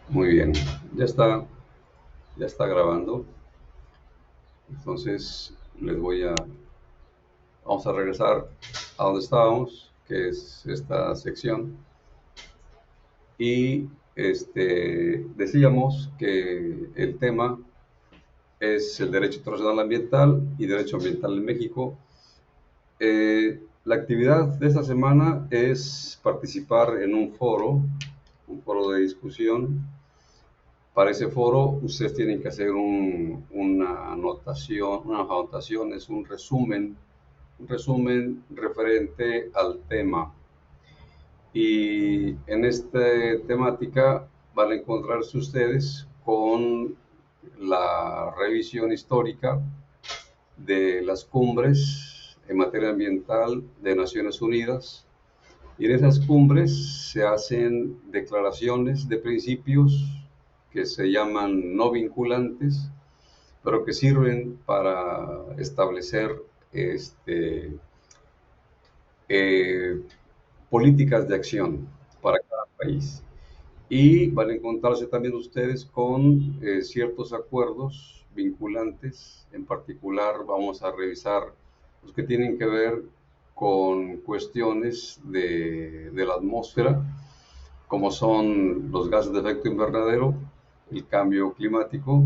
Muy bien, ya ya está grabando. Entonces vamos a regresar a donde estábamos, que es esta sección. Y decíamos que el tema es el derecho internacional ambiental y derecho ambiental en México. La actividad de esta semana es participar en un foro de discusión. Para ese foro, ustedes tienen que hacer una anotación, es un resumen referente al tema. Y en esta temática van a encontrarse ustedes con la revisión histórica de las cumbres en materia ambiental de Naciones Unidas. Y en esas cumbres se hacen declaraciones de principios que se llaman no vinculantes, pero que sirven para establecer este, eh, políticas de acción para cada país. Y van a encontrarse también ustedes con ciertos acuerdos vinculantes. En particular, vamos a revisar los que tienen que ver con cuestiones de la atmósfera, como son los gases de efecto invernadero, el cambio climático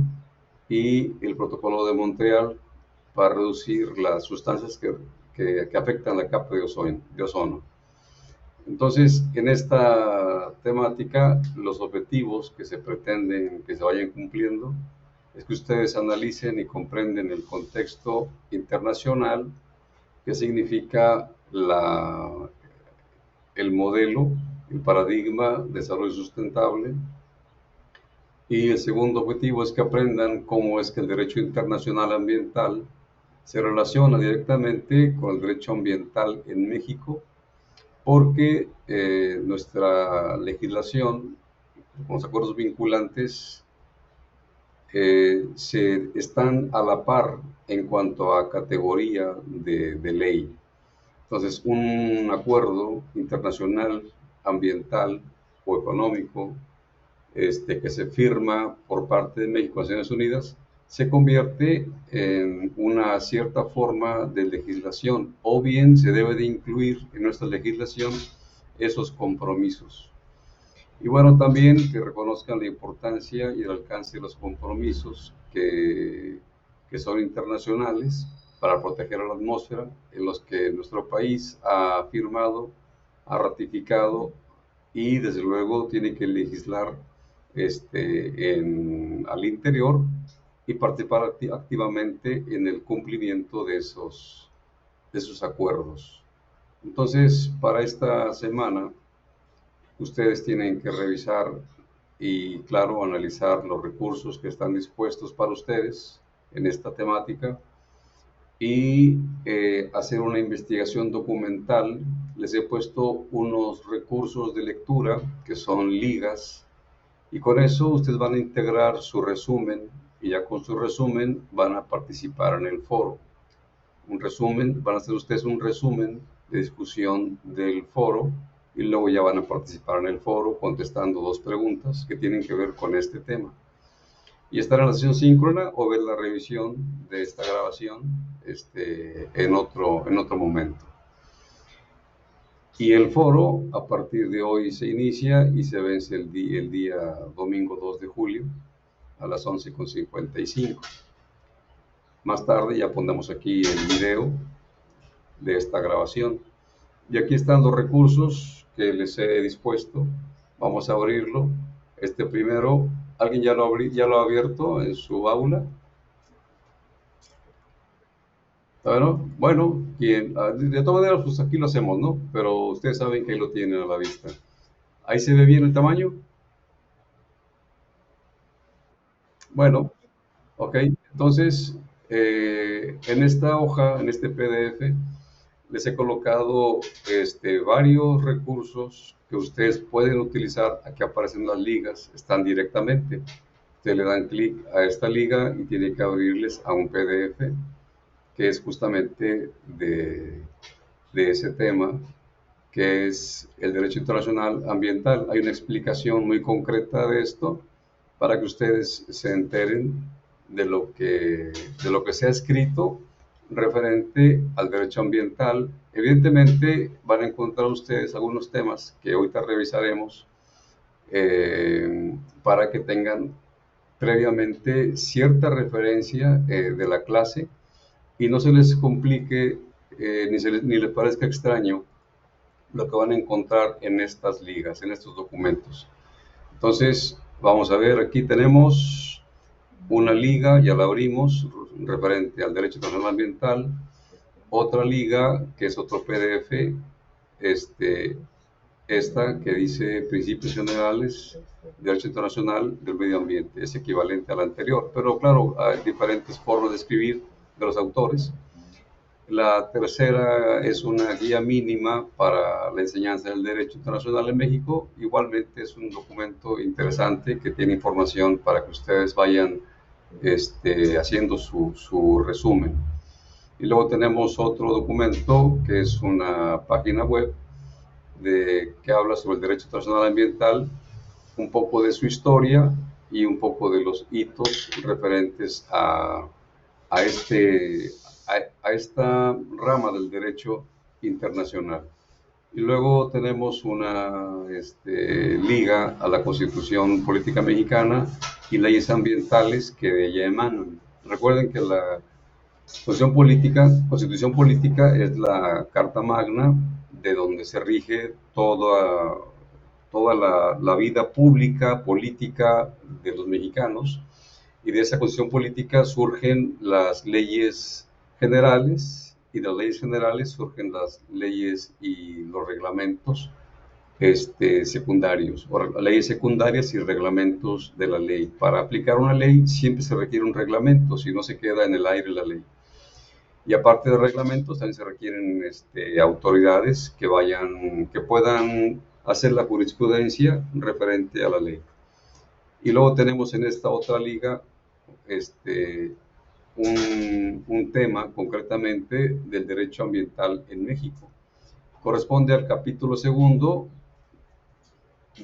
y el protocolo de Montreal para reducir las sustancias que afectan la capa de ozono. Entonces, en esta temática, los objetivos que se pretenden que se vayan cumpliendo es que ustedes analicen y comprenden el contexto internacional, qué significa el modelo, el paradigma de desarrollo sustentable. Y el segundo objetivo es que aprendan cómo es que el derecho internacional ambiental se relaciona directamente con el derecho ambiental en México, porque nuestra legislación, con los acuerdos vinculantes, están a la par en cuanto a categoría de ley. Entonces, un acuerdo internacional ambiental o económico que se firma por parte de México a Naciones Unidas se convierte en una cierta forma de legislación, o bien se debe de incluir en nuestra legislación esos compromisos. Y bueno, también que reconozcan la importancia y el alcance de los compromisos que son internacionales para proteger a la atmósfera, en los que nuestro país ha firmado, ha ratificado y desde luego tiene que legislar al interior y participar activamente en el cumplimiento de esos acuerdos. Entonces, para esta semana, ustedes tienen que revisar y, claro, analizar los recursos que están dispuestos para ustedes en esta temática y hacer una investigación documental. Les he puesto unos recursos de lectura que son ligas, y con eso ustedes van a integrar su resumen y ya con su resumen van a participar en el foro. Van a hacer ustedes un resumen de discusión del foro y luego ya van a participar en el foro contestando dos preguntas que tienen que ver con este tema. Y estar en la sesión síncrona o ver la revisión de esta grabación en otro momento. Y el foro a partir de hoy se inicia y se vence el día domingo 2 de julio a las 11:55. Más tarde ya pondremos aquí el video de esta grabación. Y aquí están los recursos que les he dispuesto. Vamos a abrirlo. Este primero, ¿alguien ya lo ha abierto en su aula? Bueno, de todas maneras, pues aquí lo hacemos, ¿no? Pero ustedes saben que ahí lo tienen a la vista. ¿Ahí se ve bien el tamaño? Bueno, ok. Entonces, en esta hoja, en este PDF, les he colocado varios recursos que ustedes pueden utilizar. Aquí aparecen las ligas, están directamente. Ustedes le dan clic a esta liga y tiene que abrirles a un PDF que es justamente de ese tema, que es el derecho internacional ambiental. Hay una explicación muy concreta de esto para que ustedes se enteren de lo que se ha escrito referente al derecho ambiental. Evidentemente van a encontrar ustedes algunos temas que ahorita revisaremos para que tengan previamente cierta referencia de la clase y no se les complique ni les parezca extraño lo que van a encontrar en estas ligas, en estos documentos. Entonces, vamos a ver, aquí tenemos una liga, ya la abrimos, referente al derecho internacional ambiental, otra liga que es otro PDF, esta que dice Principios Generales de Derecho Internacional del Medio Ambiente, es equivalente a la anterior, pero claro, hay diferentes formas de escribir de los autores. La tercera es una guía mínima para la enseñanza del derecho internacional en México. Igualmente es un documento interesante que tiene información para que ustedes vayan haciendo su resumen. Y luego tenemos otro documento que es una página web que habla sobre el derecho internacional ambiental, un poco de su historia y un poco de los hitos referentes a esta rama del derecho internacional. Y luego tenemos una liga a la Constitución Política Mexicana y leyes ambientales que de ella emanan. Recuerden que la Constitución Política es la carta magna de donde se rige toda la vida pública, política de los mexicanos, y de esa Constitución Política surgen las leyes generales, y de las leyes generales surgen las leyes y los reglamentos secundarios, o leyes secundarias y reglamentos de la ley. Para aplicar una ley siempre se requiere un reglamento, si no se queda en el aire la ley. Y aparte de reglamentos, también se requieren autoridades que puedan hacer la jurisprudencia referente a la ley. Y luego tenemos en esta otra liga un tema concretamente del derecho ambiental en México. Corresponde al capítulo segundo,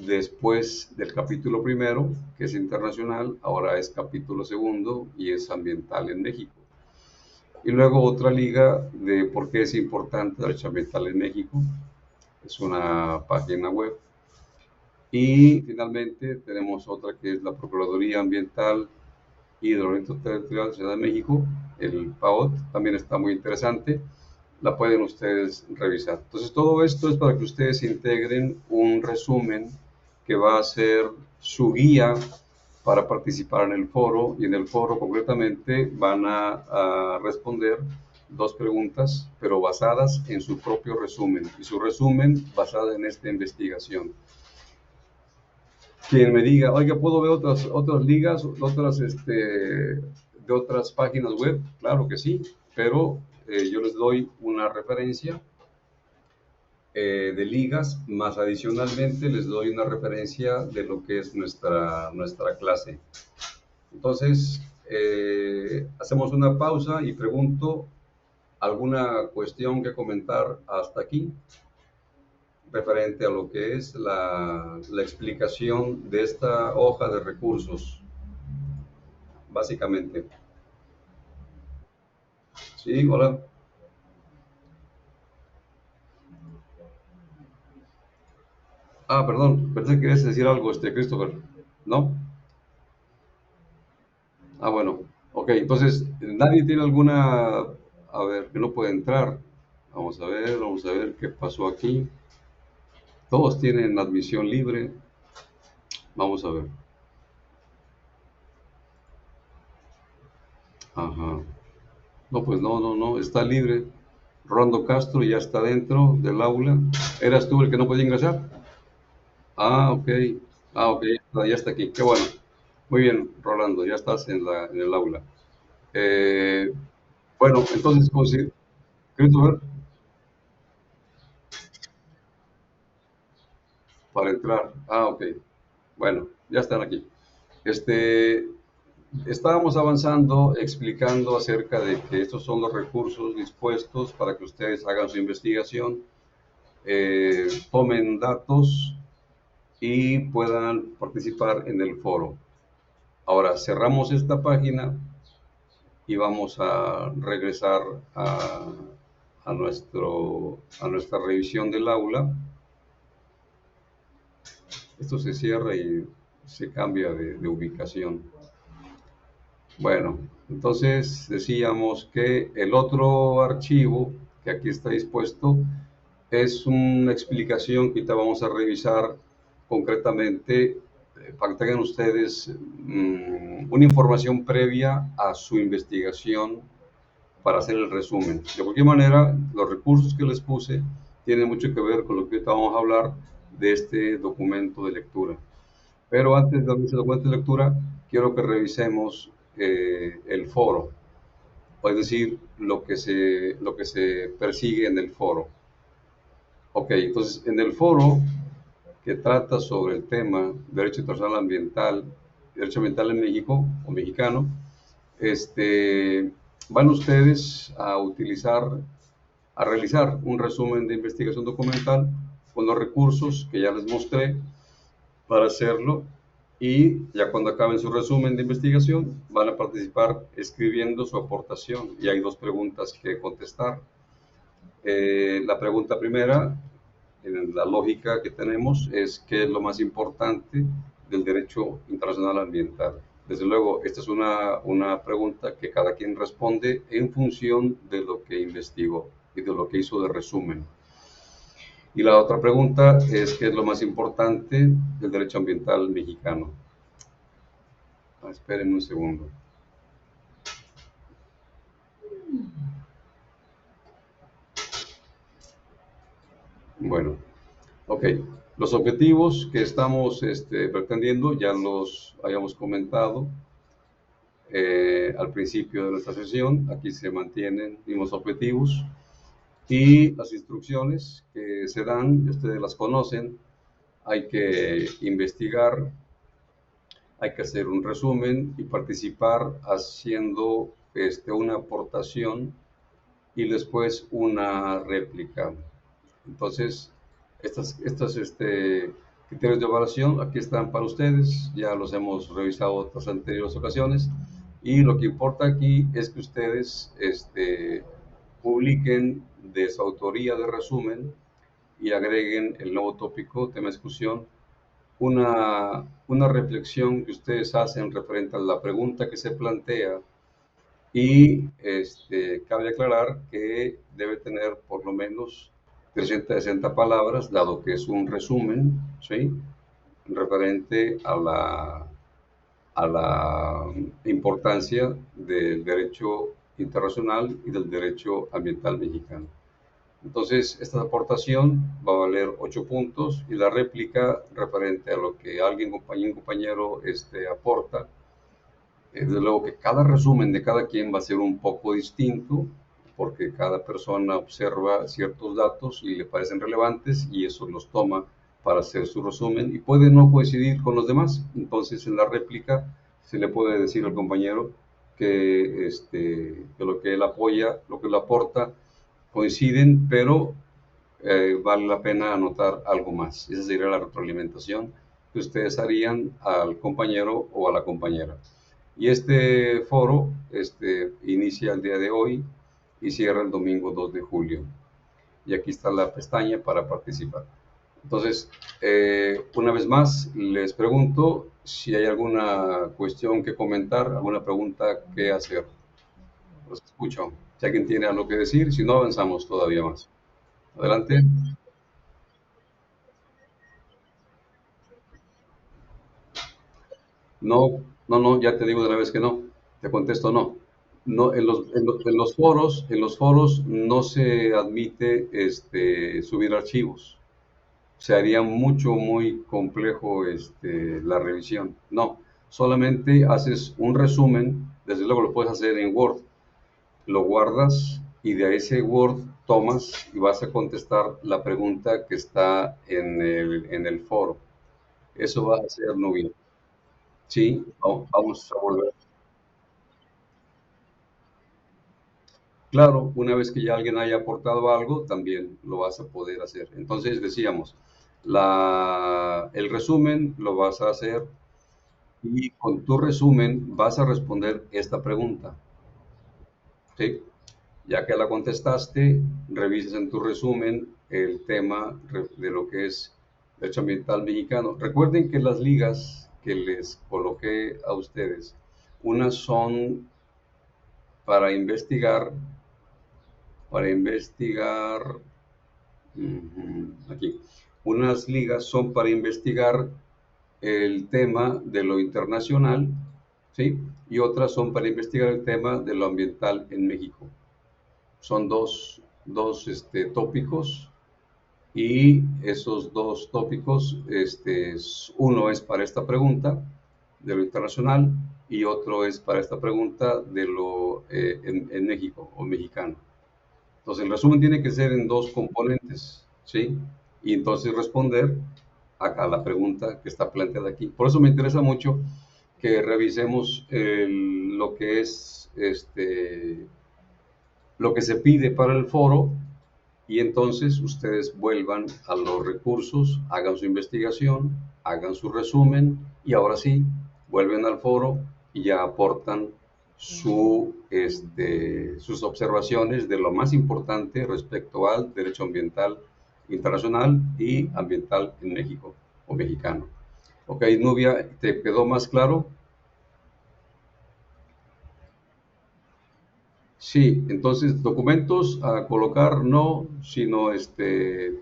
después del capítulo primero, que es internacional, ahora es capítulo segundo y es ambiental en México. Y luego otra liga de por qué es importante el derecho ambiental en México, es una página web. Y finalmente tenemos otra que es la Procuraduría Ambiental y del Ordenamiento Territorial de la Ciudad de México, el PAOT, también está muy interesante, la pueden ustedes revisar. Entonces todo esto es para que ustedes integren un resumen que va a ser su guía para participar en el foro, y en el foro concretamente van a responder dos preguntas, pero basadas en su propio resumen, y su resumen basado en esta investigación. Quien me diga, oiga, ¿puedo ver otras ligas, de otras páginas web? Claro que sí, pero yo les doy una referencia de ligas, más adicionalmente les doy una referencia de lo que es nuestra clase. Entonces, hacemos una pausa y pregunto, ¿alguna cuestión que comentar hasta aquí referente a lo que es la explicación de esta hoja de recursos, básicamente? Sí, hola. Ah, perdón, pensé que querías decir algo, Christopher. ¿No? Ah, bueno. Ok, entonces, ¿nadie tiene alguna, a ver, que no puede entrar? Vamos a ver qué pasó aquí. Todos tienen admisión libre. Vamos a ver. Ajá. No, pues no, está libre. Rolando Castro ya está dentro del aula. ¿Eras tú el que no podía ingresar? Ah, ok. Ah, ok, ya está aquí. Qué bueno. Muy bien, Rolando, ya estás en el aula. Eh, bueno, entonces, Christopher, para entrar. Ah, ok. Bueno, ya están aquí. Este, Estábamos avanzando explicando acerca de que estos son los recursos dispuestos para que ustedes hagan su investigación, tomen datos y puedan participar en el foro. Ahora cerramos esta página y vamos a regresar a nuestra revisión del aula. Esto se cierra y se cambia de ubicación. Bueno, entonces decíamos que el otro archivo que aquí está dispuesto es una explicación que ahorita vamos a revisar concretamente para que tengan ustedes una información previa a su investigación para hacer el resumen. De cualquier manera, los recursos que les puse tienen mucho que ver con lo que ahorita vamos a hablar de este documento de lectura. Pero antes de ese documento de lectura, quiero que revisemos el foro, es decir, lo que se persigue en el foro. Ok, entonces en el foro que trata sobre el tema Derecho Internacional Ambiental, Derecho Ambiental en México o mexicano, van ustedes a realizar un resumen de investigación documental con los recursos que ya les mostré para hacerlo y ya cuando acaben su resumen de investigación van a participar escribiendo su aportación y hay dos preguntas que contestar. La pregunta primera, en la lógica que tenemos, es qué es lo más importante del derecho internacional ambiental. Desde luego, esta es una pregunta que cada quien responde en función de lo que investigó y de lo que hizo de resumen. Y la otra pregunta es qué es lo más importante del derecho ambiental mexicano. Esperen un segundo. Bueno, ok. Los objetivos que estamos pretendiendo ya los habíamos comentado al principio de nuestra sesión. Aquí se mantienen los mismos objetivos y las instrucciones que se dan, y ustedes las conocen. Hay que investigar, hay que hacer un resumen y participar haciendo una aportación y después una réplica. Entonces, estos criterios de evaluación aquí están para ustedes, ya los hemos revisado en otras anteriores ocasiones y lo que importa aquí es que ustedes publiquen de su autoría de resumen y agreguen el nuevo tópico, tema de discusión, una reflexión que ustedes hacen referente a la pregunta que se plantea y cabe aclarar que debe tener por lo menos 360 palabras, dado que es un resumen, ¿sí? Referente a la importancia del derecho internacional y del derecho ambiental mexicano. Entonces, esta aportación va a valer 8 puntos y la réplica referente a lo que un compañero aporta. Desde luego que cada resumen de cada quien va a ser un poco distinto porque cada persona observa ciertos datos y le parecen relevantes y eso los toma para hacer su resumen y puede no coincidir con los demás. Entonces, en la réplica se le puede decir al compañero que lo que él apoya, lo que él aporta, coinciden, pero vale la pena anotar algo más. Esa sería la retroalimentación que ustedes harían al compañero o a la compañera. Y este foro inicia el día de hoy y cierra el domingo 2 de julio. Y aquí está la pestaña para participar. Entonces, una vez más, les pregunto si hay alguna cuestión que comentar, alguna pregunta que hacer. Los escucho. Si alguien tiene algo que decir, si no, avanzamos todavía más. Adelante. No, no, ya te digo de una vez que no. Te contesto no. No, en los foros no se admite subir archivos. Se haría muy complejo la revisión. No, solamente haces un resumen, desde luego lo puedes hacer en Word, lo guardas y de ese Word tomas y vas a contestar la pregunta que está en el foro. Eso va a ser Nubia. Sí, vamos a volver. Claro, una vez que ya alguien haya aportado algo, también lo vas a poder hacer. Entonces decíamos, el resumen lo vas a hacer y con tu resumen vas a responder esta pregunta, ¿sí? Ya que la contestaste, revises en tu resumen el tema de lo que es derecho ambiental mexicano. Recuerden que las ligas que les coloqué a ustedes, unas son para investigar, para investigar. Aquí. Unas ligas son para investigar el tema de lo internacional, ¿sí? Y otras son para investigar el tema de lo ambiental en México. Son dos tópicos, y esos dos tópicos, uno es para esta pregunta de lo internacional y otro es para esta pregunta de lo en México o mexicano. Entonces, el resumen tiene que ser en dos componentes, ¿sí? Y entonces responder a la pregunta que está planteada aquí. Por eso me interesa mucho que revisemos lo que es lo que se pide para el foro, y entonces ustedes vuelvan a los recursos, hagan su investigación, hagan su resumen y ahora sí, vuelven al foro y ya aportan sus observaciones de lo más importante respecto al derecho ambiental internacional y ambiental en México o mexicano. Ok, Nubia, ¿te quedó más claro? Sí, entonces documentos a colocar no, sino escrito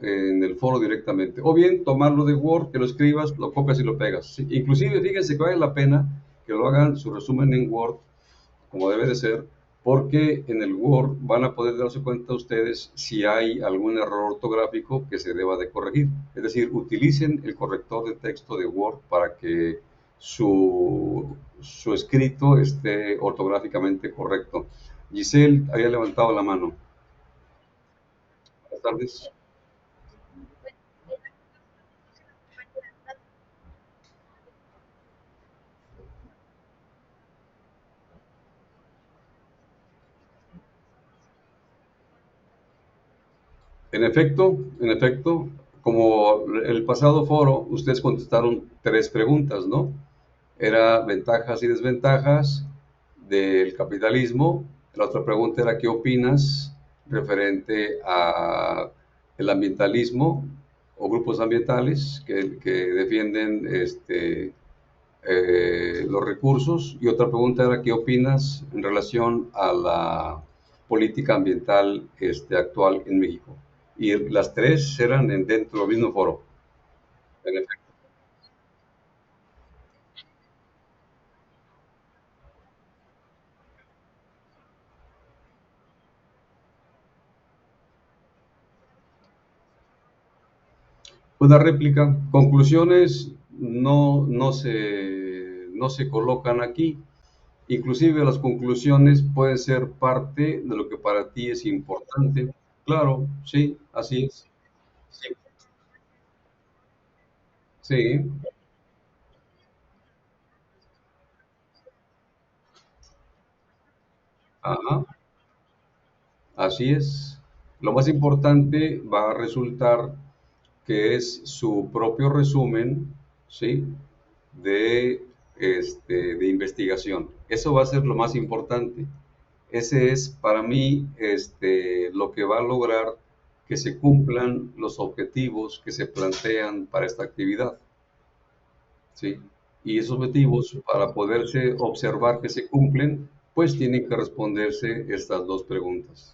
en el foro directamente. O bien tomarlo de Word, que lo escribas, lo copias y lo pegas. Sí, inclusive, fíjense que vale la pena que lo hagan su resumen en Word, como debe de ser, porque en el Word van a poder darse cuenta ustedes si hay algún error ortográfico que se deba de corregir. Es decir, utilicen el corrector de texto de Word para que su escrito esté ortográficamente correcto. Giselle había levantado la mano. Buenas tardes. En efecto, como el pasado foro, ustedes contestaron tres preguntas, ¿no? Era ventajas y desventajas del capitalismo. La otra pregunta era qué opinas referente a el ambientalismo o grupos ambientales que defienden los recursos. Y otra pregunta era qué opinas en relación a la política ambiental actual en México. Y las tres eran dentro del mismo foro. En efecto. Una réplica. Conclusiones no se colocan aquí. Inclusive las conclusiones pueden ser parte de lo que para ti es importante. Claro, sí, así es. Sí, sí, ajá, así es. Lo más importante va a resultar que es su propio resumen, ¿sí? De investigación. Eso va a ser lo más importante. Ese es para mí lo que va a lograr que se cumplan los objetivos que se plantean para esta actividad, ¿sí? Y esos objetivos, para poderse observar que se cumplen, pues tienen que responderse estas dos preguntas.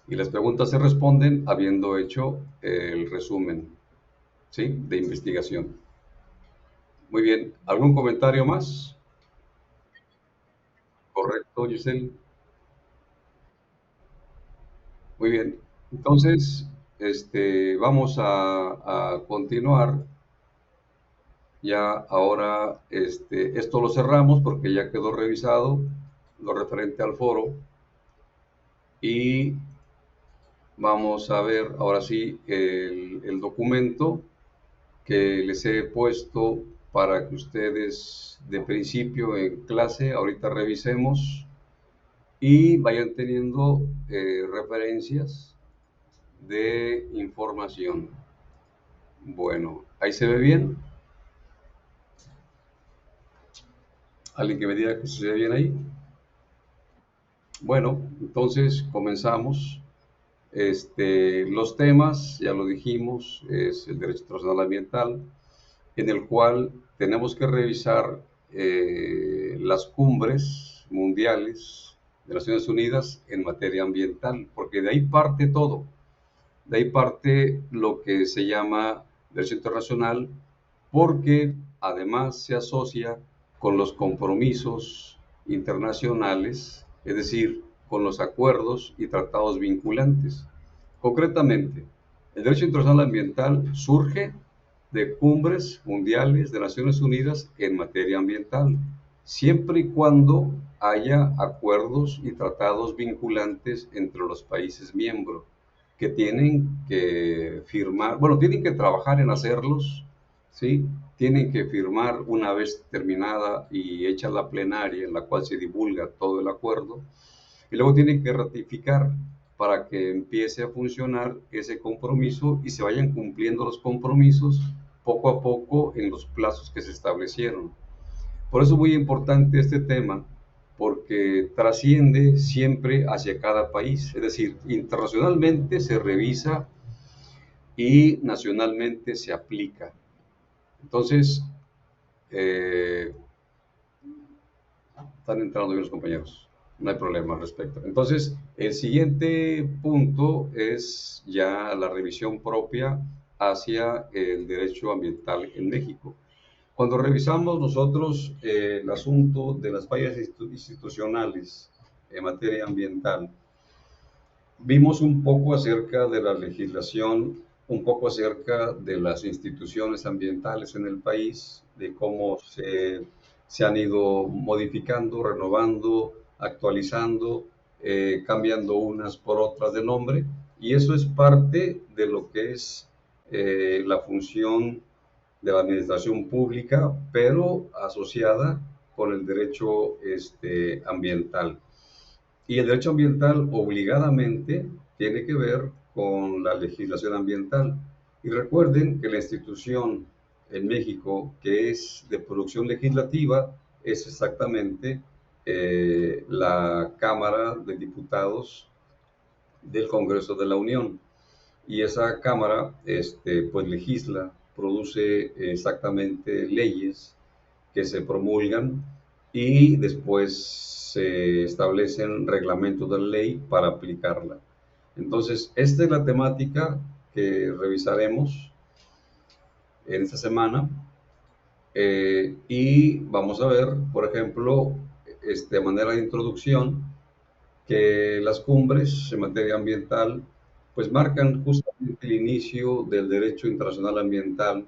Y las preguntas se responden habiendo hecho el resumen, ¿sí? De investigación. Muy bien. ¿Algún comentario más? Correcto, Giselle. Muy bien. Entonces, vamos a continuar. Ya ahora, esto lo cerramos porque ya quedó revisado lo referente al foro, y vamos a ver ahora sí el documento que les he puesto para que ustedes de principio en clase ahorita revisemos y vayan teniendo referencias de información. Bueno, ahí se ve bien. ¿Alguien que me diga que se ve bien ahí? Bueno, entonces comenzamos. Los temas, ya lo dijimos, es el derecho internacional ambiental, en el cual tenemos que revisar las cumbres mundiales de Naciones Unidas en materia ambiental, porque de ahí parte todo. De ahí parte lo que se llama derecho internacional, porque además se asocia con los compromisos internacionales, es decir, con los acuerdos y tratados vinculantes. Concretamente, el derecho internacional ambiental surge de cumbres mundiales de Naciones Unidas en materia ambiental, siempre y cuando haya acuerdos y tratados vinculantes entre los países miembros que tienen que firmar, bueno, tienen que trabajar en hacerlos, ¿sí? Tienen que firmar una vez terminada y hecha la plenaria en la cual se divulga todo el acuerdo, y luego tienen que ratificar para que empiece a funcionar ese compromiso y se vayan cumpliendo los compromisos poco a poco en los plazos que se establecieron. Por eso es muy importante este tema, porque trasciende siempre hacia cada país, es decir, internacionalmente se revisa y nacionalmente se aplica. Entonces, eh, están entrando bien los compañeros, no hay problema al respecto. Entonces, el siguiente punto es ya la revisión propia hacia el derecho ambiental en México. Cuando revisamos nosotros el asunto de las fallas institucionales en materia ambiental, vimos un poco acerca de la legislación, un poco acerca de las instituciones ambientales en el país, de cómo se han ido modificando, renovando, actualizando, cambiando unas por otras de nombre, y eso es parte de lo que es la función de la administración pública, pero asociada con el derecho ambiental. Y el derecho ambiental obligadamente tiene que ver con la legislación ambiental. Y recuerden que la institución en México que es de producción legislativa es exactamente la Cámara de Diputados del Congreso de la Unión. Y esa Cámara pues legisla, produce exactamente leyes que se promulgan y después se establecen reglamentos de la ley para aplicarla. Entonces, esta es la temática que revisaremos en esta semana y vamos a ver, por ejemplo, de manera de introducción, que las cumbres en materia ambiental pues marcan justamente el inicio del derecho internacional ambiental,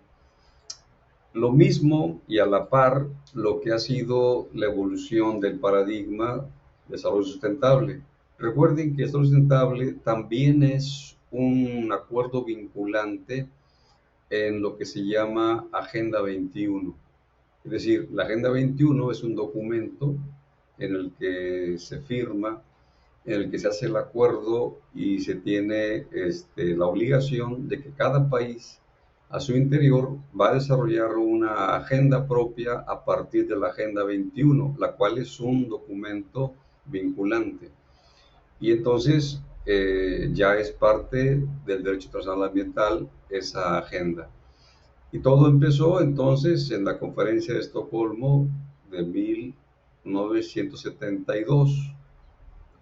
lo mismo y a la par lo que ha sido la evolución del paradigma de desarrollo sustentable. Recuerden que el desarrollo sustentable también es un acuerdo vinculante en lo que se llama Agenda 21. Es decir, la Agenda 21 es un documento en el que se firma, en el que se hace el acuerdo y se tiene la obligación de que cada país a su interior va a desarrollar una agenda propia a partir de la Agenda 21, la cual es un documento vinculante. Y entonces ya es parte del derecho internacional ambiental esa agenda. Y todo empezó entonces en la Conferencia de Estocolmo de 1972.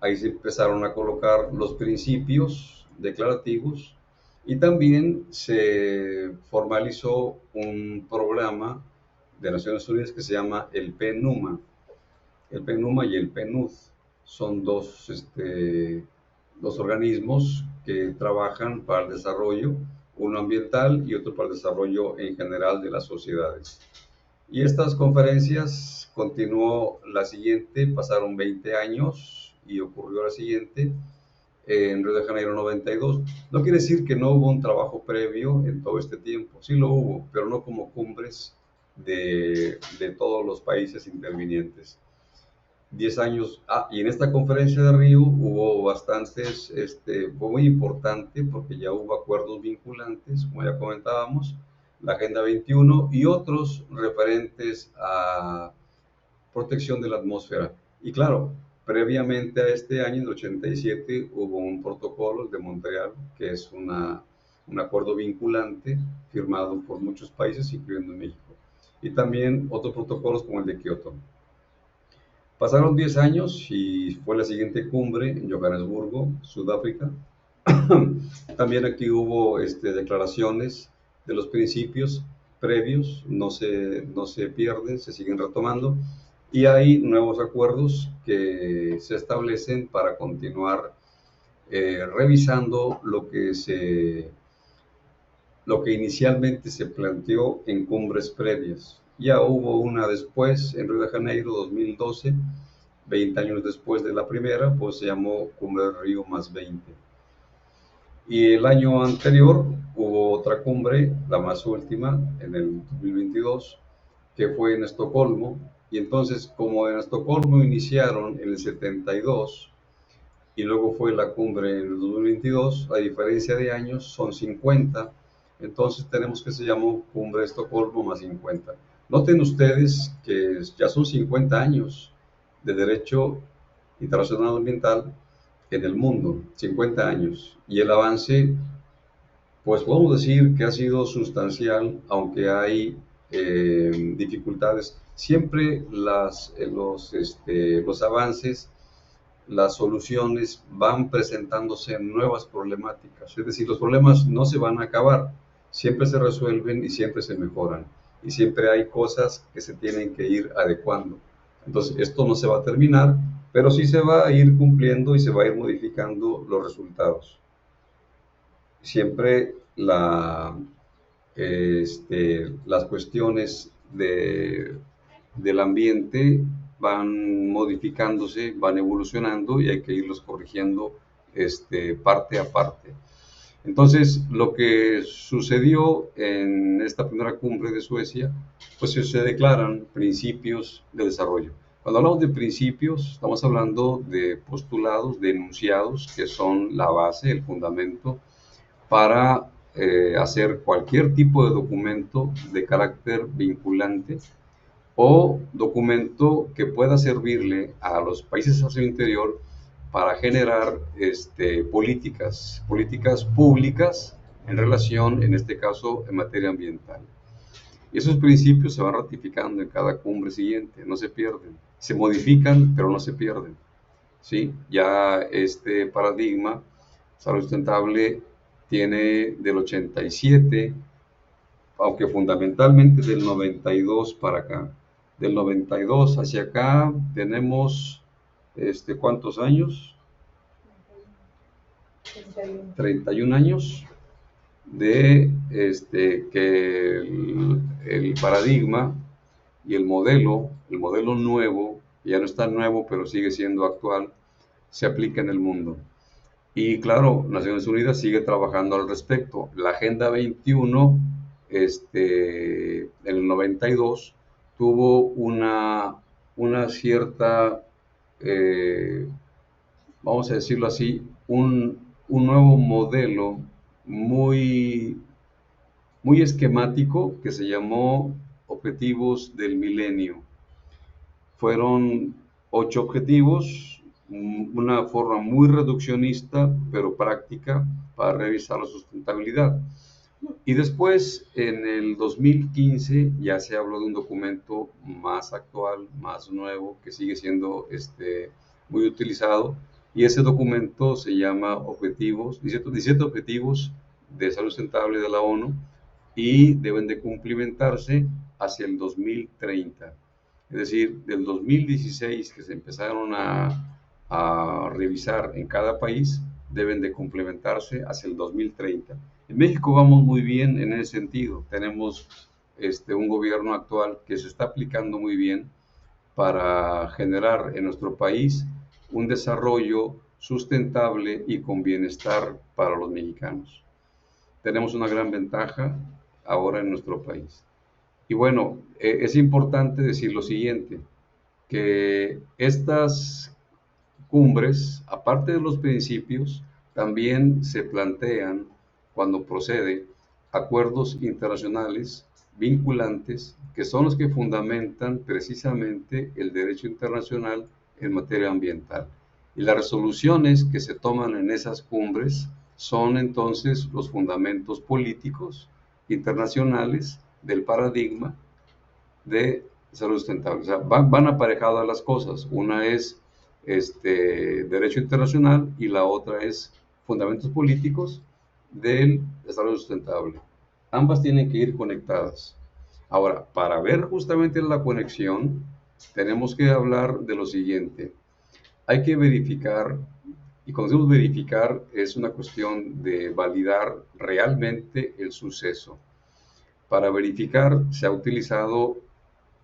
Ahí se empezaron a colocar los principios declarativos y también se formalizó un programa de Naciones Unidas que se llama el PNUMA. El PNUMA y el PNUD son dos organismos que trabajan para el desarrollo, uno ambiental y otro para el desarrollo en general de las sociedades. Y estas conferencias continuó la siguiente, pasaron 20 años y ocurrió la siguiente en Río de Janeiro 92. No quiere decir que no hubo un trabajo previo en todo este tiempo, sí lo hubo, pero no como cumbres de todos los países intervinientes. 10 años, y en esta conferencia de Río hubo bastantes, fue muy importante porque ya hubo acuerdos vinculantes, como ya comentábamos, la Agenda 21 y otros referentes a protección de la atmósfera. Y claro, previamente a este año, en el 87, hubo un protocolo de Montreal, que es un acuerdo vinculante firmado por muchos países, incluyendo México. Y también otros protocolos como el de Kioto. Pasaron 10 años y fue la siguiente cumbre en Johannesburgo, Sudáfrica. También aquí hubo declaraciones de los principios previos, no se pierden, se siguen retomando y hay nuevos acuerdos que se establecen para continuar revisando lo que inicialmente se planteó en cumbres previas. Ya hubo una después en Río de Janeiro 2012, 20 años después de la primera, pues se llamó Cumbre de Río +20. Y el año anterior hubo otra cumbre, la más última, en el 2022, que fue en Estocolmo. Y entonces, como en Estocolmo iniciaron en el 72 y luego fue la cumbre en el 2022, a diferencia de años, son 50. Entonces tenemos que se llamó Cumbre de Estocolmo +50. Noten ustedes que ya son 50 años de derecho internacional ambiental en el mundo, 50 años. Y el avance, pues podemos decir que ha sido sustancial, aunque hay dificultades. Siempre los avances, las soluciones van presentándose nuevas problemáticas. Es decir, los problemas no se van a acabar, siempre se resuelven y siempre se mejoran. Y siempre hay cosas que se tienen que ir adecuando. Entonces, esto no se va a terminar, pero sí se va a ir cumpliendo y se va a ir modificando los resultados. Siempre las cuestiones del ambiente van modificándose, van evolucionando y hay que irlos corrigiendo parte a parte. Entonces, lo que sucedió en esta primera cumbre de Suecia, pues se declaran principios de desarrollo. Cuando hablamos de principios, estamos hablando de postulados, de enunciados, que son la base, el fundamento para hacer cualquier tipo de documento de carácter vinculante o documento que pueda servirle a los países hacia el interior para generar políticas públicas en relación, en este caso, en materia ambiental. Y esos principios se van ratificando en cada cumbre siguiente, no se pierden. Se modifican, pero no se pierden. ¿Sí? Ya este paradigma salud sustentable tiene del 87, aunque fundamentalmente del 92 para acá. Del 92 hacia acá tenemos, ¿cuántos años? 31 años de que el paradigma y el modelo nuevo, ya no es tan nuevo, pero sigue siendo actual, se aplica en el mundo. Y claro, Naciones Unidas sigue trabajando al respecto. La Agenda 21, en el 92, tuvo una cierta, vamos a decirlo así, un nuevo modelo muy, muy esquemático que se llamó Objetivos del Milenio. Fueron 8 objetivos, una forma muy reduccionista, pero práctica, para revisar la sustentabilidad. Y después, en el 2015, ya se habló de un documento más actual, más nuevo, que sigue siendo muy utilizado, y ese documento se llama 17 Objetivos de Salud Sustentable de la ONU, y deben de cumplimentarse hacia el 2030. Es decir, del 2016 que se empezaron a revisar en cada país, deben de complementarse hacia el 2030. En México vamos muy bien en ese sentido. Tenemos un gobierno actual que se está aplicando muy bien para generar en nuestro país un desarrollo sustentable y con bienestar para los mexicanos. Tenemos una gran ventaja ahora en nuestro país. Y bueno, es importante decir lo siguiente, que estas cumbres, aparte de los principios, también se plantean, cuando procede, acuerdos internacionales vinculantes que son los que fundamentan precisamente el derecho internacional en materia ambiental. Y las resoluciones que se toman en esas cumbres son entonces los fundamentos políticos internacionales del paradigma de salud sustentable. O sea, van aparejadas las cosas. Una es derecho internacional y la otra es fundamentos políticos del desarrollo sustentable. Ambas tienen que ir conectadas. Ahora, para ver justamente la conexión, tenemos que hablar de lo siguiente. Hay que verificar, y cuando decimos verificar, es una cuestión de validar realmente el suceso. Para verificar se ha utilizado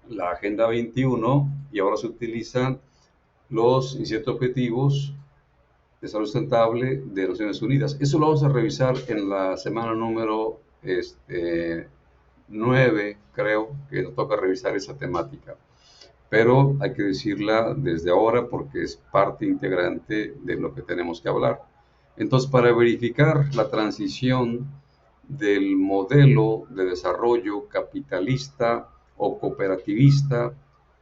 la Agenda 21 y ahora se utilizan los 17 Objetivos de Salud Sustentable de Naciones Unidas. Eso lo vamos a revisar en la semana número 9, creo, que nos toca revisar esa temática. Pero hay que decirla desde ahora porque es parte integrante de lo que tenemos que hablar. Entonces, para verificar la transición del modelo de desarrollo capitalista o cooperativista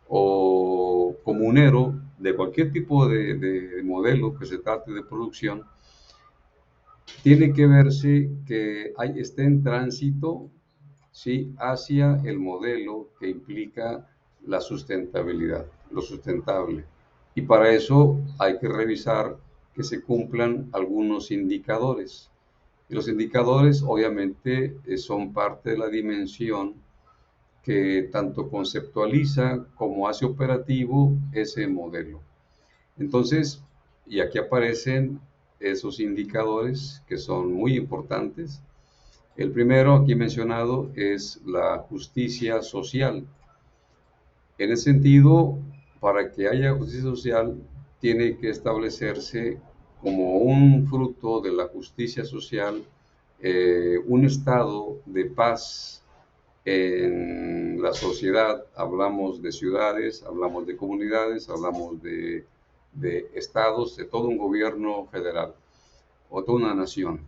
o comunero, de cualquier tipo de modelo que se trate de producción, tiene que verse que esté en tránsito, ¿sí?, hacia el modelo que implica la sustentabilidad, lo sustentable. Y para eso hay que revisar que se cumplan algunos indicadores. Y los indicadores obviamente son parte de la dimensión que tanto conceptualiza como hace operativo ese modelo. Entonces, y aquí aparecen esos indicadores que son muy importantes. El primero aquí mencionado es la justicia social. En ese sentido, para que haya justicia social, tiene que establecerse como un fruto de la justicia social un estado de paz en la sociedad. Hablamos de ciudades, hablamos de comunidades, hablamos de estados, de todo un gobierno federal o toda una nación.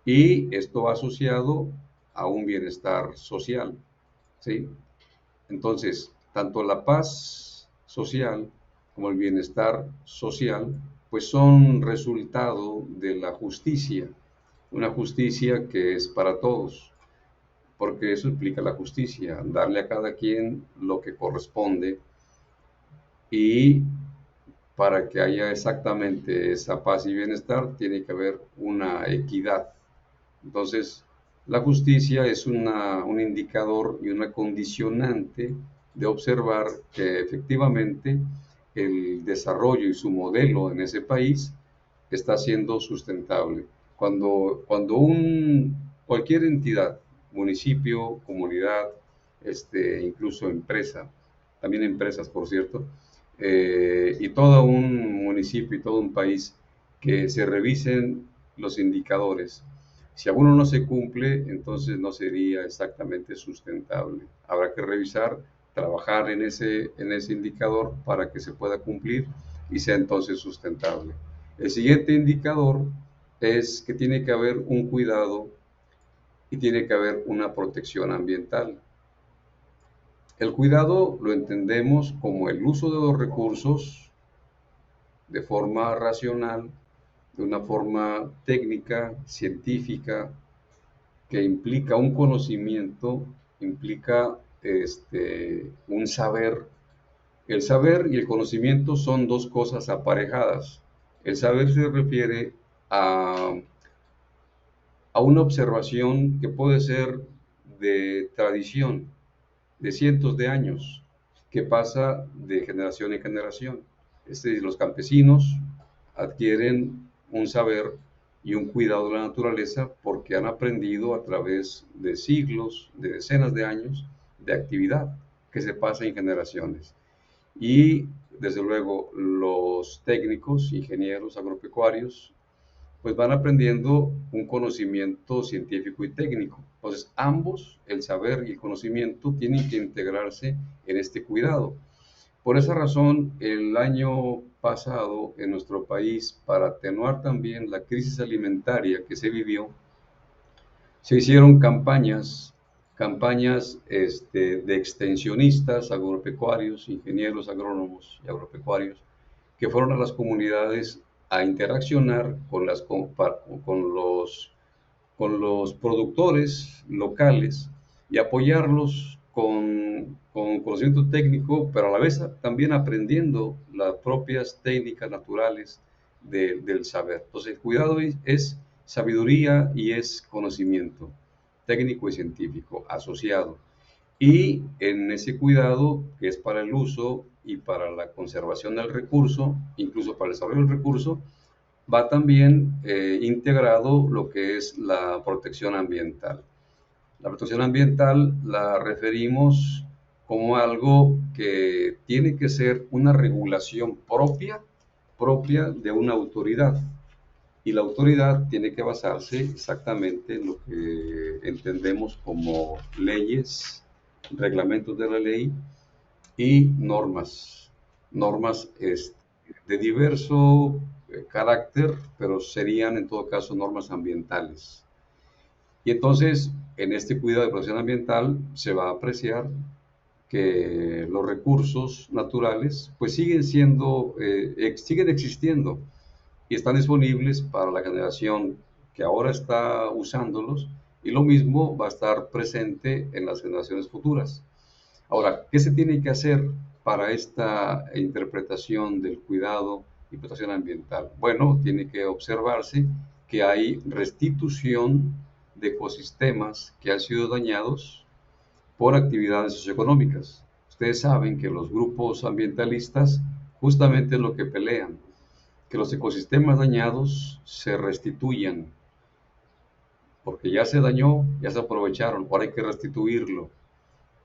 Y esto va asociado a un bienestar social, ¿sí? Entonces, tanto la paz social como el bienestar social, pues son resultado de la justicia, una justicia que es para todos, porque eso implica la justicia, darle a cada quien lo que corresponde, y para que haya exactamente esa paz y bienestar tiene que haber una equidad. Entonces, la justicia es un indicador y una condicionante de observar que efectivamente el desarrollo y su modelo en ese país está siendo sustentable. Cuando cualquier entidad, municipio, comunidad, incluso empresa, también empresas, por cierto, y todo un municipio y todo un país, que se revisen los indicadores. Si alguno no se cumple, entonces no sería exactamente sustentable. Habrá que revisar, trabajar en ese indicador para que se pueda cumplir y sea entonces sustentable. El siguiente indicador es que tiene que haber un cuidado y tiene que haber una protección ambiental. El cuidado lo entendemos como el uso de los recursos de forma racional, de una forma técnica, científica, que implica un conocimiento, implica un saber. El saber y el conocimiento son dos cosas aparejadas. El saber se refiere a una observación que puede ser de tradición, de cientos de años, que pasa de generación en generación. Los campesinos adquieren un saber y un cuidado de la naturaleza porque han aprendido a través de siglos, de decenas de años de actividad que se pasa en generaciones. Y desde luego los técnicos, ingenieros agropecuarios, pues van aprendiendo un conocimiento científico y técnico. Entonces, ambos, el saber y el conocimiento, tienen que integrarse en este cuidado. Por esa razón, el año pasado en nuestro país, para atenuar también la crisis alimentaria que se vivió, Se hicieron campañas de extensionistas agropecuarios, ingenieros agrónomos y agropecuarios, que fueron a las comunidades a interaccionar con los productores locales y apoyarlos con conocimiento técnico, pero a la vez también aprendiendo las propias técnicas naturales del saber. Entonces, el cuidado es sabiduría y es conocimiento técnico y científico asociado. Y en ese cuidado, que es para el uso y para la conservación del recurso, incluso para el desarrollo del recurso, va también integrado lo que es la protección ambiental. La protección ambiental la referimos como algo que tiene que ser una regulación propia de una autoridad. Y la autoridad tiene que basarse exactamente en lo que entendemos como leyes, reglamentos de la ley y normas de diverso carácter, pero serían en todo caso normas ambientales. Y entonces, en este cuidado de protección ambiental se va a apreciar que los recursos naturales pues siguen existiendo y están disponibles para la generación que ahora está usándolos, y lo mismo va a estar presente en las generaciones futuras. Ahora, ¿qué se tiene que hacer para esta interpretación del cuidado y protección ambiental? Bueno, tiene que observarse que hay restitución de ecosistemas que han sido dañados por actividades socioeconómicas. Ustedes saben que los grupos ambientalistas justamente es lo que pelean, que los ecosistemas dañados se restituyan, porque ya se dañó, ya se aprovecharon, ahora hay que restituirlo.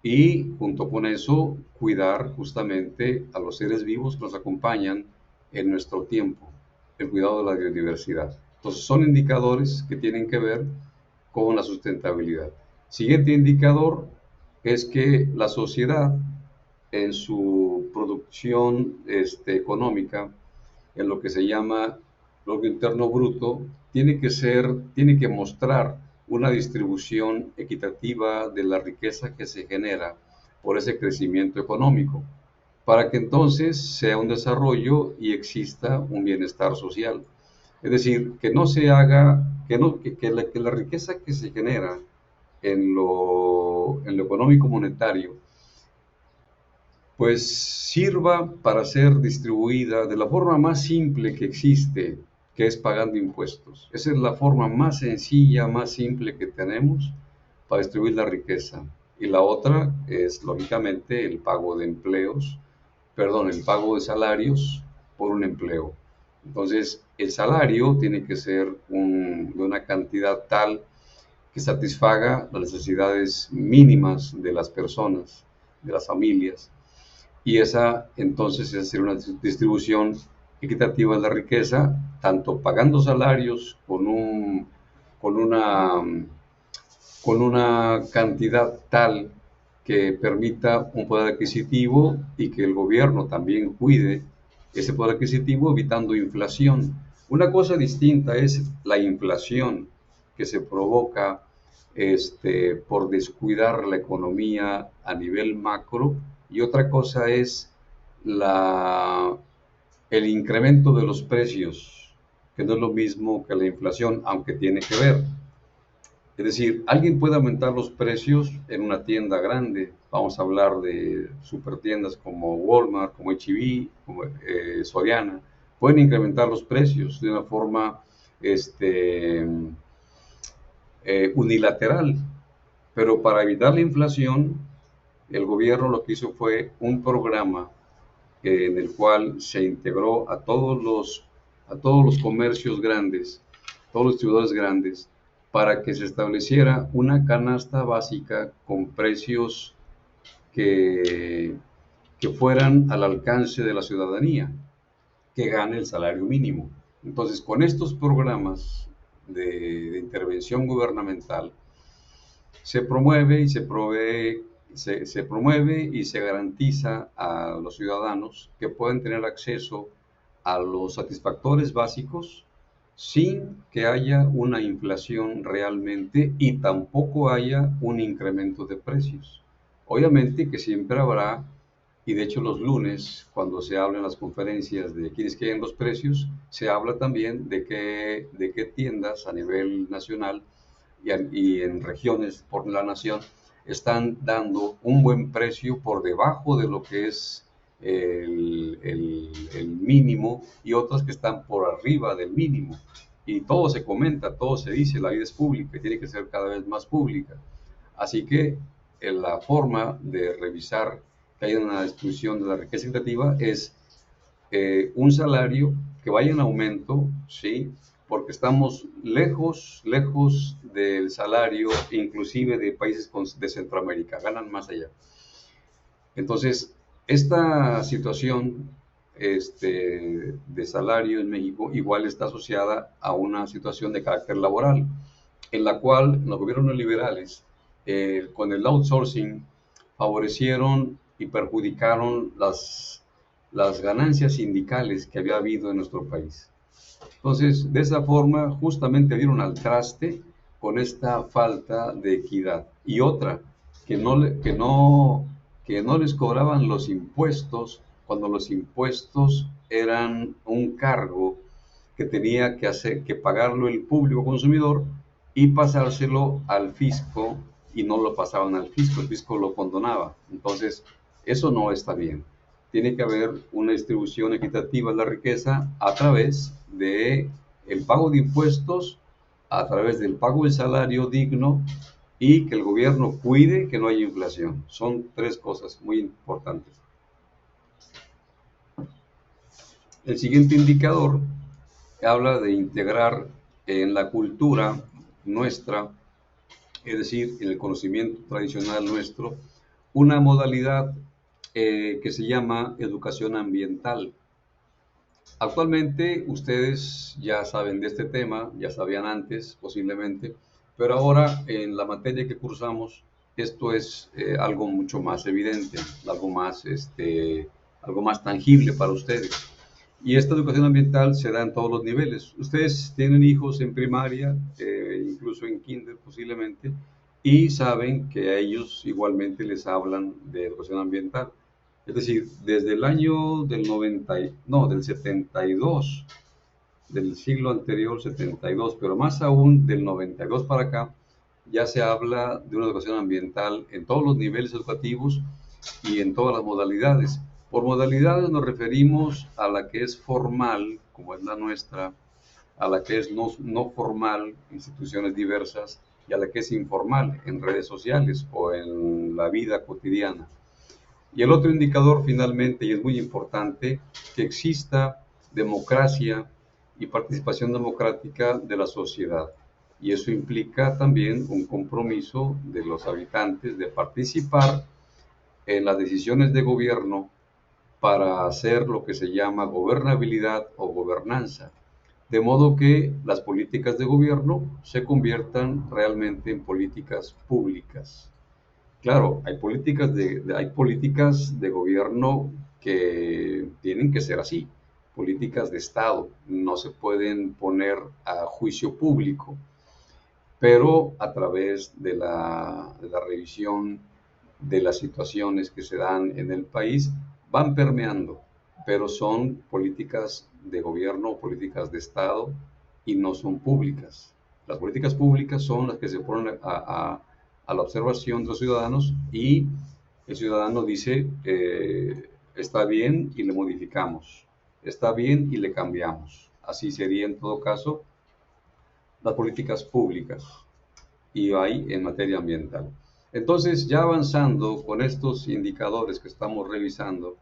Y junto con eso, cuidar justamente a los seres vivos que nos acompañan en nuestro tiempo, el cuidado de la biodiversidad. Entonces, son indicadores que tienen que ver con la sustentabilidad. Siguiente indicador es que la sociedad en su producción económica, en lo que se llama Producto Interno Bruto, tiene que mostrar una distribución equitativa de la riqueza que se genera por ese crecimiento económico, para que entonces sea un desarrollo y exista un bienestar social. Es decir, que no se haga, que la riqueza que se genera en lo económico monetario pues sirva para ser distribuida de la forma más simple que existe, que es pagando impuestos. Esa es la forma más sencilla, más simple que tenemos para distribuir la riqueza. Y la otra es, lógicamente, el pago de el pago de salarios por un empleo. Entonces, el salario tiene que ser de una cantidad tal que satisfaga las necesidades mínimas de las personas, de las familias, y esa entonces es hacer una distribución equitativa de la riqueza, tanto pagando salarios con una, con una cantidad tal que permita un poder adquisitivo y que el gobierno también cuide ese poder adquisitivo evitando inflación. Una cosa distinta es la inflación que se provoca por descuidar la economía a nivel macro, y otra cosa es la, el incremento de los precios, que no es lo mismo que la inflación, aunque tiene que ver. Es decir, alguien puede aumentar los precios en una tienda grande. Vamos a hablar de supertiendas como Walmart, como H-E-B, como Soriana. Pueden incrementar los precios de una forma unilateral, pero para evitar la inflación, el gobierno lo que hizo fue un programa en el cual se integró a todos los comercios grandes, todos los distribuidores grandes, para que se estableciera una canasta básica con precios que, que fueran al alcance de la ciudadanía, que gane el salario mínimo. Entonces, con estos programas de intervención gubernamental, se promueve y se provee, se promueve y se garantiza a los ciudadanos que pueden tener acceso a los satisfactores básicos sin que haya una inflación realmente y tampoco haya un incremento de precios. Obviamente que siempre habrá, y de hecho los lunes, cuando se habla en las conferencias de quiénes quieren los precios, se habla también de qué tiendas a nivel nacional y en regiones por la nación están dando un buen precio por debajo de lo que es el mínimo y otras que están por arriba del mínimo. Y todo se comenta, todo se dice, la vida es pública y tiene que ser cada vez más pública. Así que la forma de revisar que haya una distribución de la riqueza equitativa es un salario que vaya en aumento, ¿sí? Porque estamos lejos, lejos del salario inclusive de países de Centroamérica, ganan más allá. Entonces, esta situación de salario en México igual está asociada a una situación de carácter laboral, en la cual los gobiernos liberales, con el outsourcing, favorecieron y perjudicaron las ganancias sindicales que había habido en nuestro país. Entonces, de esa forma, justamente dieron al traste con esta falta de equidad. Y otra, que no les cobraban los impuestos cuando los impuestos eran un cargo que tenía que pagarlo el público consumidor y pasárselo al fisco, y no lo pasaban al fisco, el fisco lo condonaba. Entonces, eso no está bien. Tiene que haber una distribución equitativa de la riqueza a través de el pago de impuestos, a través del pago del salario digno y que el gobierno cuide que no haya inflación. Son tres cosas muy importantes. El siguiente indicador habla de integrar en la cultura nuestra, es decir, en el conocimiento tradicional nuestro, una modalidad que se llama educación ambiental. Actualmente ustedes ya saben de este tema, ya sabían antes posiblemente, pero ahora en la materia que cursamos esto es algo mucho más evidente, algo más tangible para ustedes. Y esta educación ambiental se da en todos los niveles. Ustedes tienen hijos en primaria, incluso en kinder posiblemente, y saben que a ellos igualmente les hablan de educación ambiental. Es decir, desde el año del 90, no, del 72, del siglo anterior 72, pero más aún del 92 para acá, ya se habla de una educación ambiental en todos los niveles educativos y en todas las modalidades. Por modalidades nos referimos a la que es formal, como es la nuestra, a la que es no formal, instituciones diversas, y a la que es informal, en redes sociales o en la vida cotidiana. Y el otro indicador finalmente, y es muy importante, que exista democracia y participación democrática de la sociedad. Y eso implica también un compromiso de los habitantes de participar en las decisiones de gobierno para hacer lo que se llama gobernabilidad o gobernanza, de modo que las políticas de gobierno se conviertan realmente en políticas públicas. Claro, hay políticas de gobierno que tienen que ser así, políticas de Estado, no se pueden poner a juicio público, pero a través de la revisión de las situaciones que se dan en el país, van permeando, pero son políticas de gobierno, políticas de Estado y no son públicas. Las políticas públicas son las que se ponen a la observación de los ciudadanos y el ciudadano dice, está bien y le modificamos, está bien y le cambiamos. Así sería en todo caso las políticas públicas y hay en materia ambiental. Entonces, ya avanzando con estos indicadores que estamos revisando,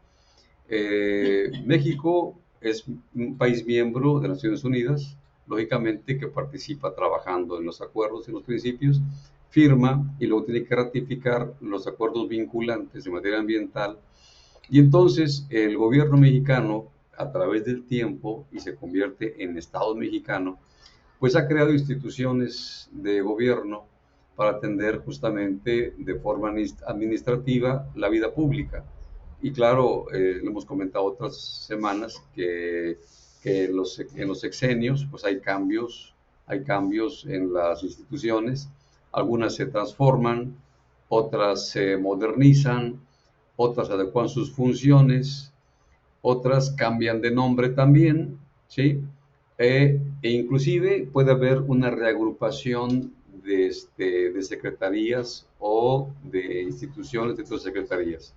México es un país miembro de Naciones Unidas, lógicamente que participa trabajando en los acuerdos y los principios, firma y luego tiene que ratificar los acuerdos vinculantes en materia ambiental. Y entonces el gobierno mexicano, a través del tiempo, y se convierte en Estado mexicano, pues ha creado instituciones de gobierno para atender justamente de forma administrativa la vida pública. Y claro, lo hemos comentado otras semanas, que que en los sexenios pues hay cambios en las instituciones, algunas se transforman, otras se modernizan, otras adecuan sus funciones, otras cambian de nombre también, ¿sí? E inclusive puede haber una reagrupación de secretarías o de instituciones dentro de secretarías.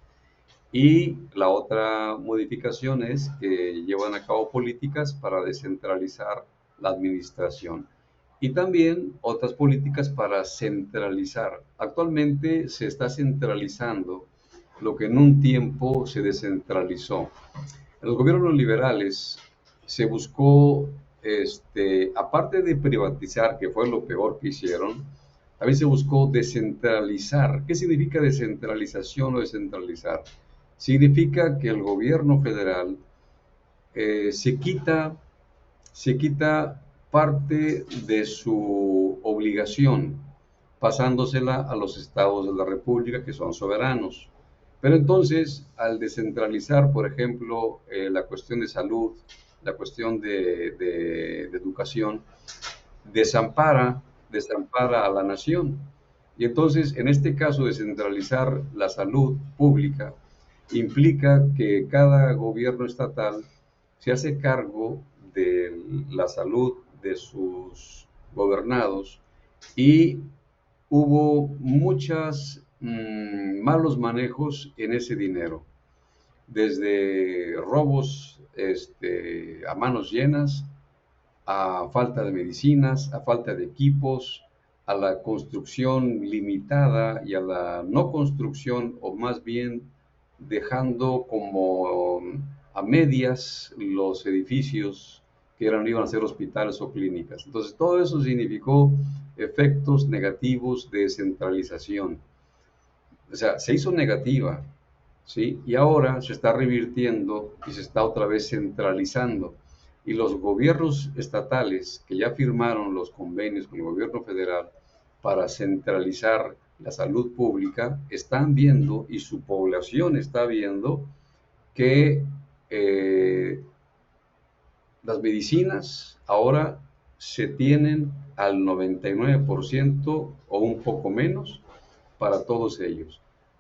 Y la otra modificación es que llevan a cabo políticas para descentralizar la administración y también otras políticas para centralizar. Actualmente se está centralizando lo que en un tiempo se descentralizó. En los gobiernos liberales se buscó, aparte de privatizar, que fue lo peor que hicieron, también se buscó descentralizar. ¿Qué significa descentralización o descentralizar? Significa que el gobierno federal se quita parte de su obligación, pasándosela a los estados de la República, que son soberanos. Pero entonces, al descentralizar, por ejemplo, la cuestión de salud, la cuestión de educación, desampara a la nación. Y entonces, en este caso, descentralizar la salud pública implica que cada gobierno estatal se hace cargo de la salud de sus gobernados y hubo muchos malos manejos en ese dinero, desde robos a manos llenas, a falta de medicinas, a falta de equipos, a la construcción limitada y a la no construcción, o más bien dejando como a medias los edificios que iban a ser hospitales o clínicas. Entonces, todo eso significó efectos negativos de centralización. O sea, se hizo negativa, ¿sí? Y ahora se está revirtiendo y se está otra vez centralizando. Y los gobiernos estatales que ya firmaron los convenios con el gobierno federal para centralizar la salud pública están viendo, y su población está viendo, que las medicinas ahora se tienen al 99% o un poco menos para todos ellos.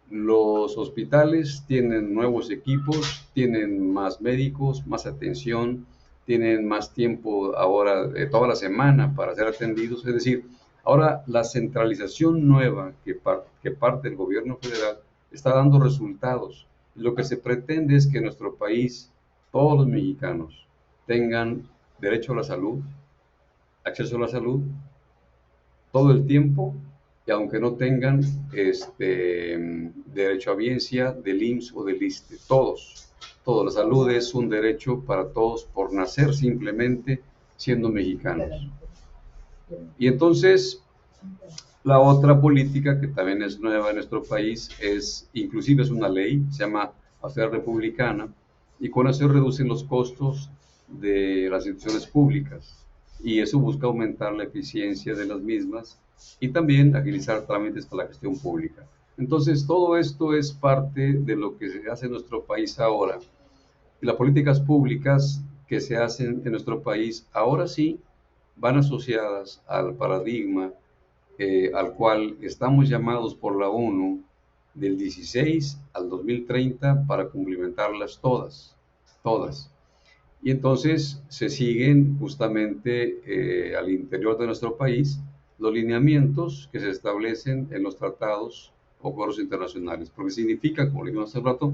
Los hospitales tienen nuevos equipos, tienen más médicos, más atención, tienen más tiempo ahora, toda la semana para ser atendidos. Es decir, ahora la centralización nueva que parte del gobierno federal está dando resultados. Lo que se pretende es que en nuestro país todos los mexicanos tengan derecho a la salud, acceso a la salud, todo el tiempo, y aunque no tengan derecho a biencia del IMSS o del ISSSTE, todos. La salud es un derecho para todos por nacer simplemente siendo mexicanos. Y entonces, la otra política que también es nueva en nuestro país inclusive es una ley, se llama austeridad republicana, y con eso se reducen los costos de las instituciones públicas, y eso busca aumentar la eficiencia de las mismas y también agilizar trámites para la gestión pública. Entonces, todo esto es parte de lo que se hace en nuestro país ahora. Y las políticas públicas que se hacen en nuestro país ahora sí van asociadas al paradigma al cual estamos llamados por la ONU del 16 al 2030 para cumplimentarlas todas. Y entonces se siguen justamente al interior de nuestro país los lineamientos que se establecen en los tratados o acuerdos internacionales, porque significa, como le dijimos hace rato,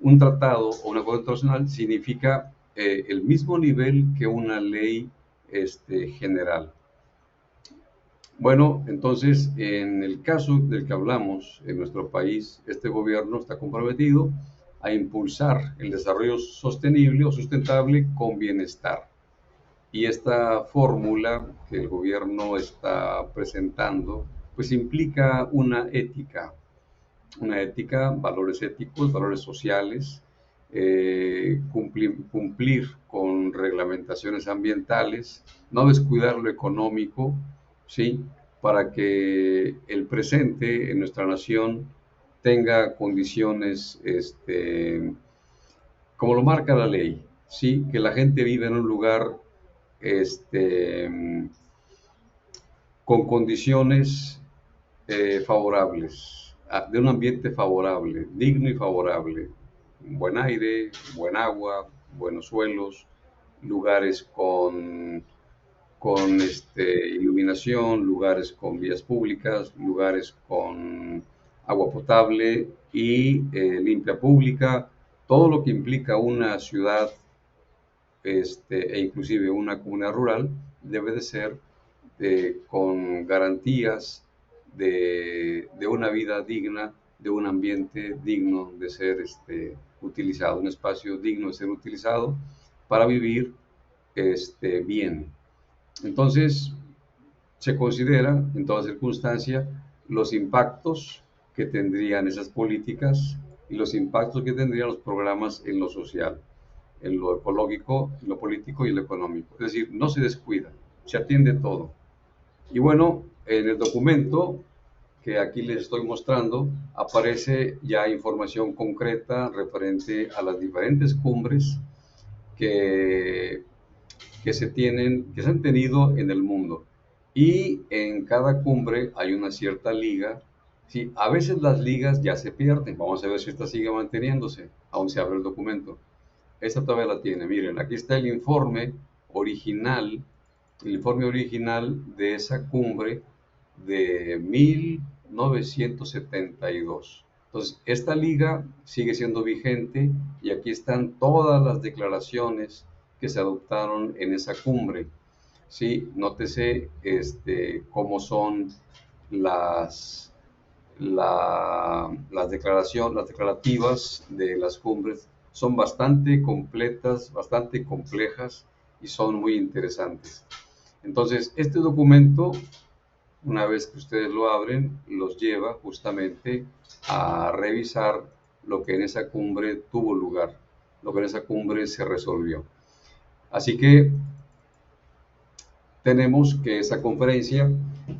un tratado o un acuerdo internacional significa el mismo nivel que una ley general. Bueno, entonces, en el caso del que hablamos, en nuestro país, este gobierno está comprometido a impulsar el desarrollo sostenible o sustentable con bienestar. Y esta fórmula que el gobierno está presentando, pues implica una ética, valores éticos, valores sociales, cumplir con reglamentaciones ambientales, no descuidar lo económico, ¿sí? Para que el presente en nuestra nación tenga condiciones como lo marca la ley. sí, que la gente vive en un lugar este, con condiciones favorables, de un ambiente favorable, digno y favorable, buen aire, buen agua, buenos suelos, lugares con iluminación, lugares con vías públicas, lugares con agua potable y limpia pública, todo lo que implica una ciudad e inclusive una comunidad rural debe de ser con garantías de una vida digna, de un ambiente digno de ser utilizado, un espacio digno de ser utilizado para vivir bien. Entonces, se considera en toda circunstancia los impactos que tendrían esas políticas y los impactos que tendrían los programas en lo social, en lo ecológico, en lo político y en lo económico. Es decir, no se descuida, se atiende todo. Y bueno, en el documento que aquí les estoy mostrando aparece ya información concreta referente a las diferentes cumbres que que se han tenido en el mundo. Y en cada cumbre hay una cierta liga. Sí, a veces las ligas ya se pierden. Vamos a ver si esta sigue manteniéndose, aún se abre el documento. Esta todavía la tiene. Miren, aquí está el informe original de esa cumbre de 1972. Entonces, esta liga sigue siendo vigente y aquí están todas las declaraciones que se adoptaron en esa cumbre. Sí, nótese cómo son las, las las declarativas de las cumbres. Son bastante completas, bastante complejas y son muy interesantes. Entonces, este documento, una vez que ustedes lo abren, los lleva justamente a revisar lo que en esa cumbre tuvo lugar, lo que en esa cumbre se resolvió. Así que tenemos que esa conferencia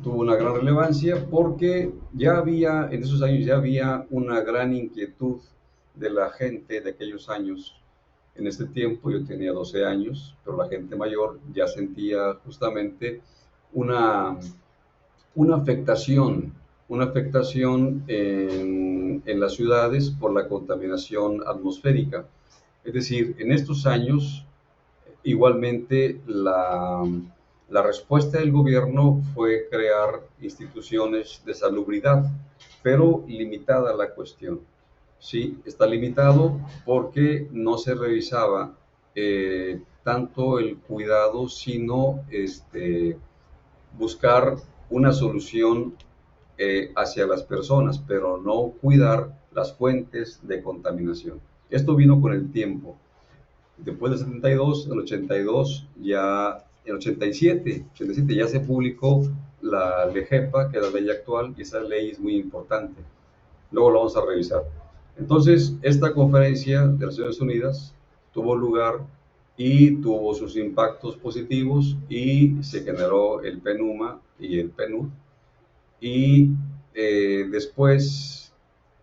tuvo una gran relevancia porque ya había, en esos años ya había una gran inquietud de la gente de aquellos años. En este tiempo yo tenía 12 años, pero la gente mayor ya sentía justamente una, una afectación en las ciudades por la contaminación atmosférica. Es decir, en estos años, igualmente, la respuesta del gobierno fue crear instituciones de salubridad, pero limitada la cuestión. Sí, está limitado porque no se revisaba tanto el cuidado, sino buscar una solución hacia las personas, pero no cuidar las fuentes de contaminación. Esto vino con el tiempo. Después del 72, el 82, ya, en 87 ya se publicó la LEGEPA, que es la ley actual, y esa ley es muy importante. Luego lo vamos a revisar. Entonces, esta conferencia de las Naciones Unidas tuvo lugar y tuvo sus impactos positivos y se generó el PENUMA y el PNUD. Y después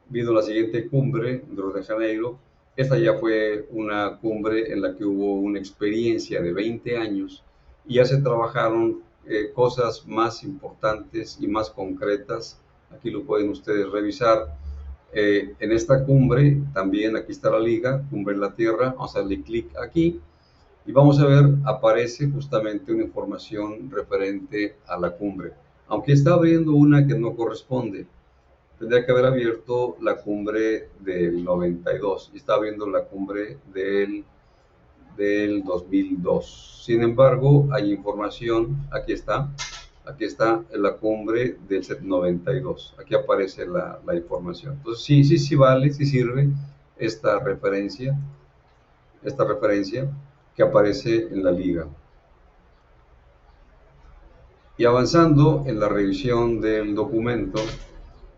vino la siguiente cumbre de Río de Janeiro. Esta ya fue una cumbre en la que hubo una experiencia de 20 años y ya se trabajaron cosas más importantes y más concretas. Aquí lo pueden ustedes revisar. En esta cumbre, también aquí está la liga, Cumbre en la Tierra, vamos a darle clic aquí y vamos a ver, aparece justamente una información referente a la cumbre. Aunque está abriendo una que no corresponde, tendría que haber abierto la cumbre del 92 y está abriendo la cumbre del 2002. Sin embargo, hay información, aquí está la cumbre del 92, aquí aparece la información. Entonces, sí vale, sí sirve esta referencia que aparece en la liga. Y avanzando en la revisión del documento,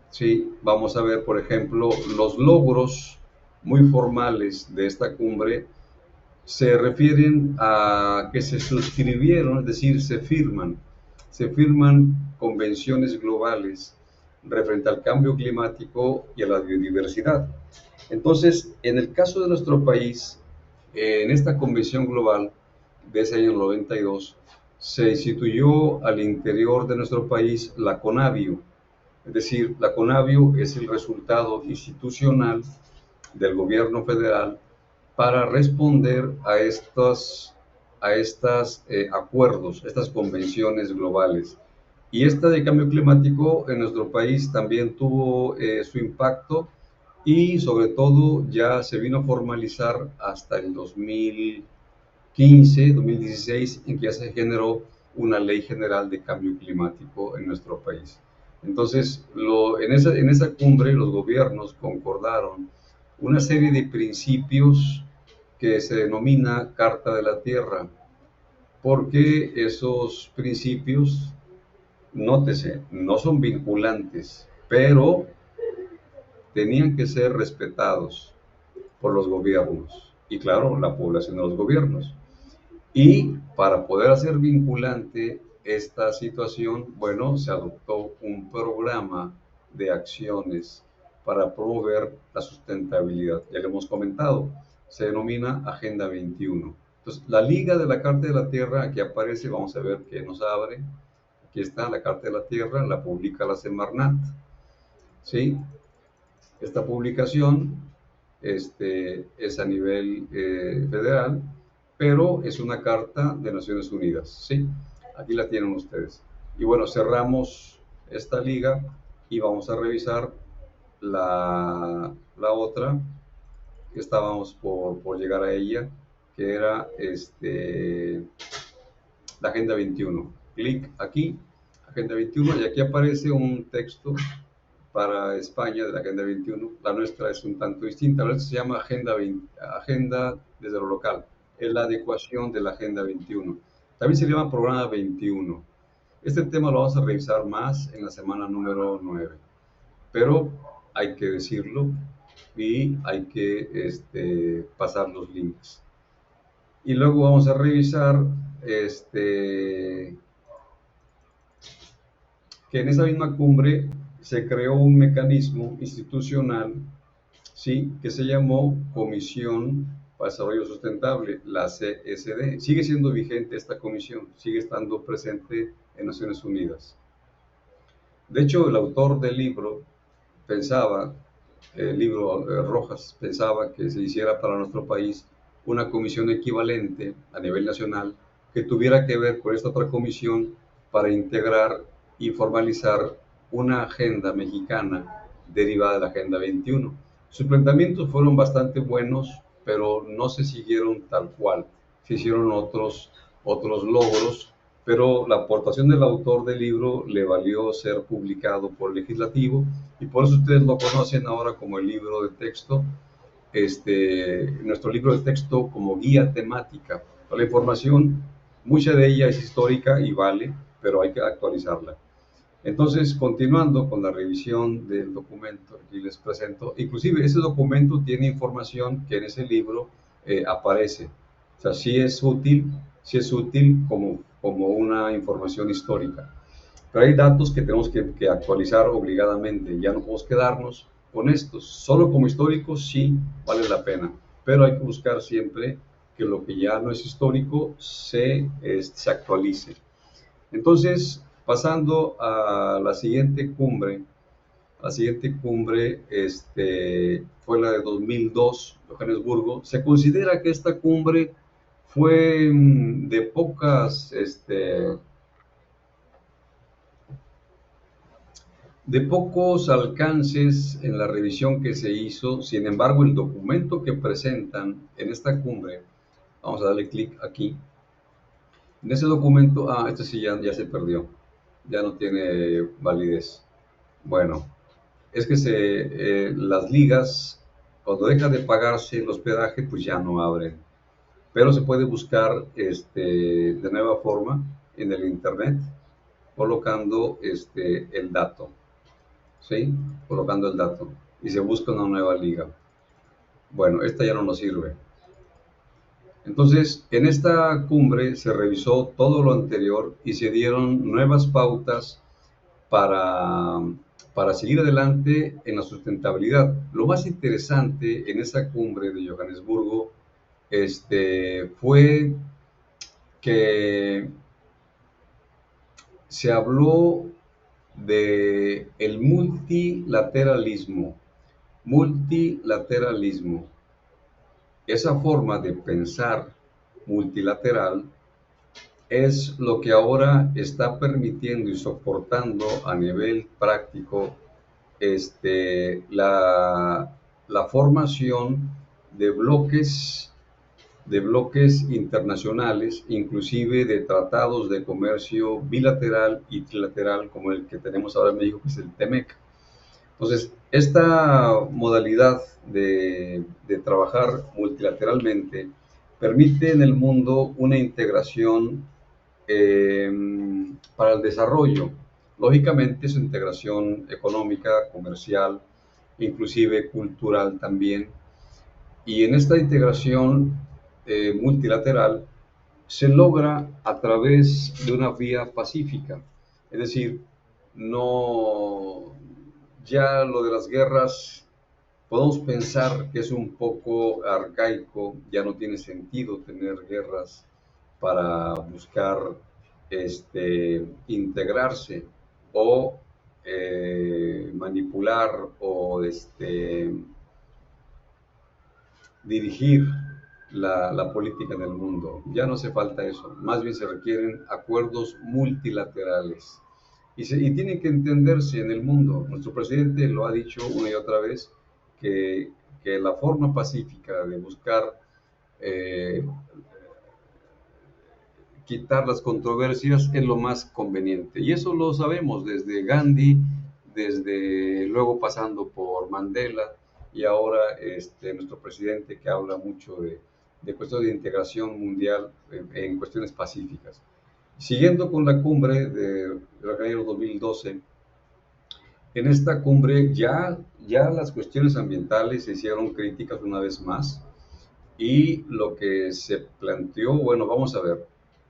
sí, vamos a ver, por ejemplo, los logros muy formales de esta cumbre se refieren a que se suscribieron, es decir, se firman convenciones globales referente al cambio climático y a la biodiversidad. Entonces, en el caso de nuestro país, en esta convención global de ese año 92 se instituyó al interior de nuestro país la CONAVIO. Es decir, la CONAVIO es el resultado institucional del gobierno federal para responder a estos acuerdos, estas convenciones globales. Y esta de cambio climático en nuestro país también tuvo su impacto y sobre todo ya se vino a formalizar hasta el 2015, 2016, en que ya se generó una ley general de cambio climático en nuestro país. Entonces, en esa cumbre los gobiernos concordaron una serie de principios que se denomina Carta de la Tierra, porque esos principios, nótese, no son vinculantes, pero tenían que ser respetados por los gobiernos y, claro, la población de los gobiernos. Y para poder hacer vinculante esta situación, bueno, se adoptó un programa de acciones para promover la sustentabilidad. Ya lo hemos comentado, se denomina Agenda 21. Entonces, la Liga de la Carta de la Tierra, aquí aparece, vamos a ver qué nos abre. Aquí está la Carta de la Tierra, la publica la Semarnat. ¿Sí? Esta publicación es a nivel federal, pero es una carta de Naciones Unidas, ¿sí? Aquí la tienen ustedes. Y bueno, cerramos esta liga y vamos a revisar la otra que estábamos por llegar a ella, que era la Agenda 21. Clic aquí, Agenda 21, y aquí aparece un texto para España de la Agenda 21. La nuestra es un tanto distinta. La nuestra se llama Agenda desde lo local. Es la adecuación de la Agenda 21. También se llama Programa 21. Este tema lo vamos a revisar más en la semana número 9. Pero hay que decirlo y hay que pasar los links. Y luego vamos a revisar que en esa misma cumbre se creó un mecanismo institucional, ¿sí?, que se llamó Comisión para el Desarrollo Sustentable, la CSD. Sigue siendo vigente esta comisión, sigue estando presente en Naciones Unidas. De hecho, el autor del libro pensaba, el libro Rojas, pensaba que se hiciera para nuestro país una comisión equivalente a nivel nacional que tuviera que ver con esta otra comisión para integrar y formalizar una agenda mexicana derivada de la Agenda 21. Sus planteamientos fueron bastante buenos, pero no se siguieron tal cual. Se hicieron otros logros, pero la aportación del autor del libro le valió ser publicado por el legislativo y por eso ustedes lo conocen ahora como el libro de texto, nuestro libro de texto como guía temática. La información, mucha de ella es histórica y vale, pero hay que actualizarla. Entonces, continuando con la revisión del documento, aquí les presento, inclusive ese documento tiene información que en ese libro aparece. O sea, sí es útil como una información histórica. Pero hay datos que tenemos que actualizar obligadamente, ya no podemos quedarnos con estos. Solo como históricos sí vale la pena, pero hay que buscar siempre que lo que ya no es histórico se actualice. Entonces, pasando a la siguiente cumbre fue la de 2002, Johannesburgo. Se considera que esta cumbre fue de pocos alcances en la revisión que se hizo. Sin embargo, el documento que presentan en esta cumbre, vamos a darle clic aquí, en ese documento, este sí ya se perdió, ya no tiene validez. Bueno, es que las ligas, cuando deja de pagarse el hospedaje, pues ya no abren. Pero se puede buscar de nueva forma en el internet, colocando el dato, ¿sí? Colocando el dato y se busca una nueva liga. Bueno, esta ya no nos sirve. Entonces, en esta cumbre se revisó todo lo anterior y se dieron nuevas pautas para seguir adelante en la sustentabilidad. Lo más interesante en esa cumbre de Johannesburgo fue que se habló de el multilateralismo. Multilateralismo. Esa forma de pensar multilateral es lo que ahora está permitiendo y soportando a nivel práctico la formación de bloques internacionales, inclusive de tratados de comercio bilateral y trilateral, como el que tenemos ahora en México, que es el TEMEC. Entonces, esta modalidad de trabajar multilateralmente permite en el mundo una integración eh, para el desarrollo. Lógicamente, su integración económica, comercial, inclusive cultural también. Y en esta integración multilateral se logra a través de una vía pacífica. Es decir, no, ya lo de las guerras podemos pensar que es un poco arcaico, ya no tiene sentido tener guerras para buscar integrarse o manipular o dirigir la política en el mundo. Ya no hace falta eso, más bien se requieren acuerdos multilaterales y tienen que entenderse en el mundo. Nuestro presidente lo ha dicho una y otra vez, que la forma pacífica de buscar eh, quitar las controversias es lo más conveniente. Y eso lo sabemos desde Gandhi, desde luego pasando por Mandela y ahora nuestro presidente que habla mucho de cuestiones de integración mundial en cuestiones pacíficas. Siguiendo con la cumbre de Río de Janeiro 2012, en esta cumbre ya las cuestiones ambientales se hicieron críticas una vez más y lo que se planteó, bueno, vamos a ver,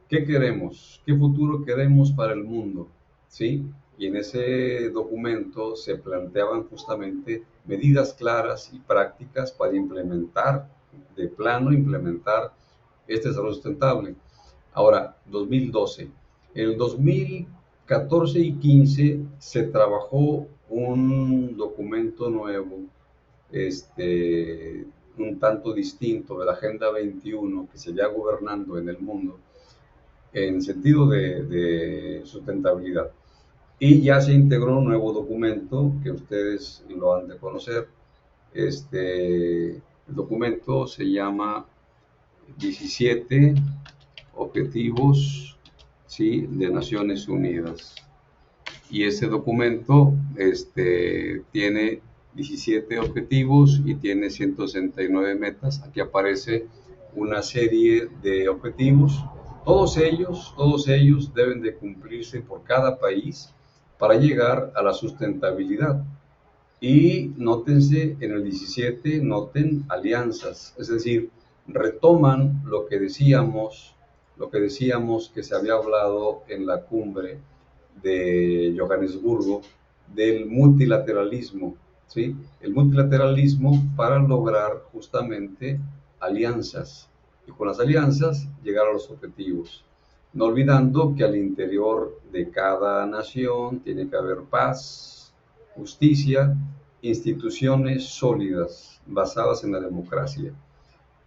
¿qué queremos? ¿Qué futuro queremos para el mundo? ¿Sí? Y en ese documento se planteaban justamente medidas claras y prácticas para implementar, de plano, implementar este desarrollo sustentable. Ahora, 2012. En el 2014 y 15 se trabajó un documento nuevo, un tanto distinto de la Agenda 21 que se ya gobernando en el mundo en sentido de sustentabilidad. Y ya se integró un nuevo documento que ustedes lo han de conocer. El documento se llama 17 Objetivos, ¿sí?, de Naciones Unidas. Y ese documento tiene 17 objetivos y tiene 169 metas. Aquí aparece una serie de objetivos. Todos ellos deben de cumplirse por cada país para llegar a la sustentabilidad. Y nótense en el 17, noten alianzas, es decir, retoman lo que decíamos que se había hablado en la cumbre de Johannesburgo del multilateralismo, ¿sí? El multilateralismo para lograr justamente alianzas y con las alianzas llegar a los objetivos. No olvidando que al interior de cada nación tiene que haber paz, justicia, instituciones sólidas basadas en la democracia.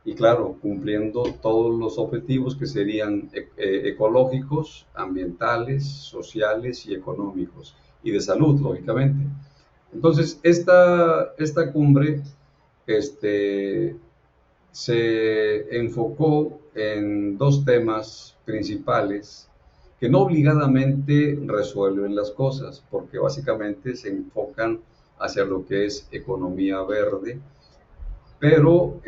Y claro, cumpliendo todos los objetivos que serían ecológicos, ambientales, sociales y económicos, y de salud, lógicamente. Entonces, esta cumbre se enfocó en dos temas principales que no obligadamente resuelven las cosas, porque básicamente se enfocan hacia lo que es economía verde, pero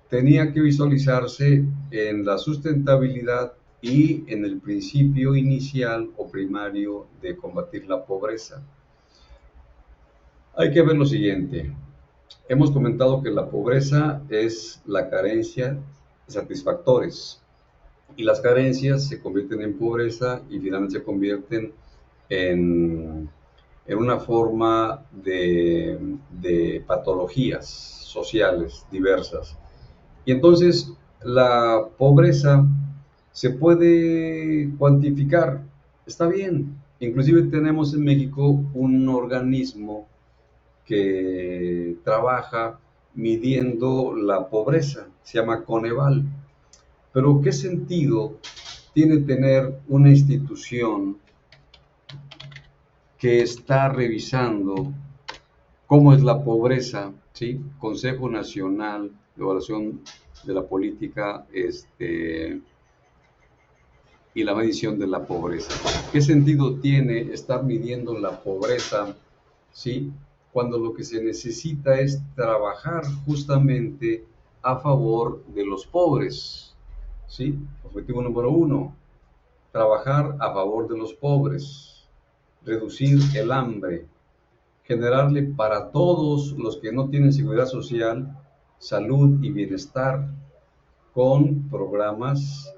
tenía que visualizarse en la sustentabilidad y en el principio inicial o primario de combatir la pobreza. Hay que ver lo siguiente. Hemos comentado que la pobreza es la carencia de satisfactores y las carencias se convierten en pobreza y finalmente se convierten en una forma de patologías sociales diversas. Y entonces la pobreza se puede cuantificar, está bien. Inclusive tenemos en México un organismo que trabaja midiendo la pobreza, se llama Coneval. Pero ¿qué sentido tiene tener una institución que está revisando cómo es la pobreza? ¿Sí? Consejo Nacional de Evaluación de la Política y la medición de la pobreza. ¿Qué sentido tiene estar midiendo la pobreza, ¿sí? Cuando lo que se necesita es trabajar justamente a favor de los pobres, ¿sí? Objetivo número uno, trabajar a favor de los pobres, reducir el hambre, generarle para todos los que no tienen seguridad social, salud y bienestar, con programas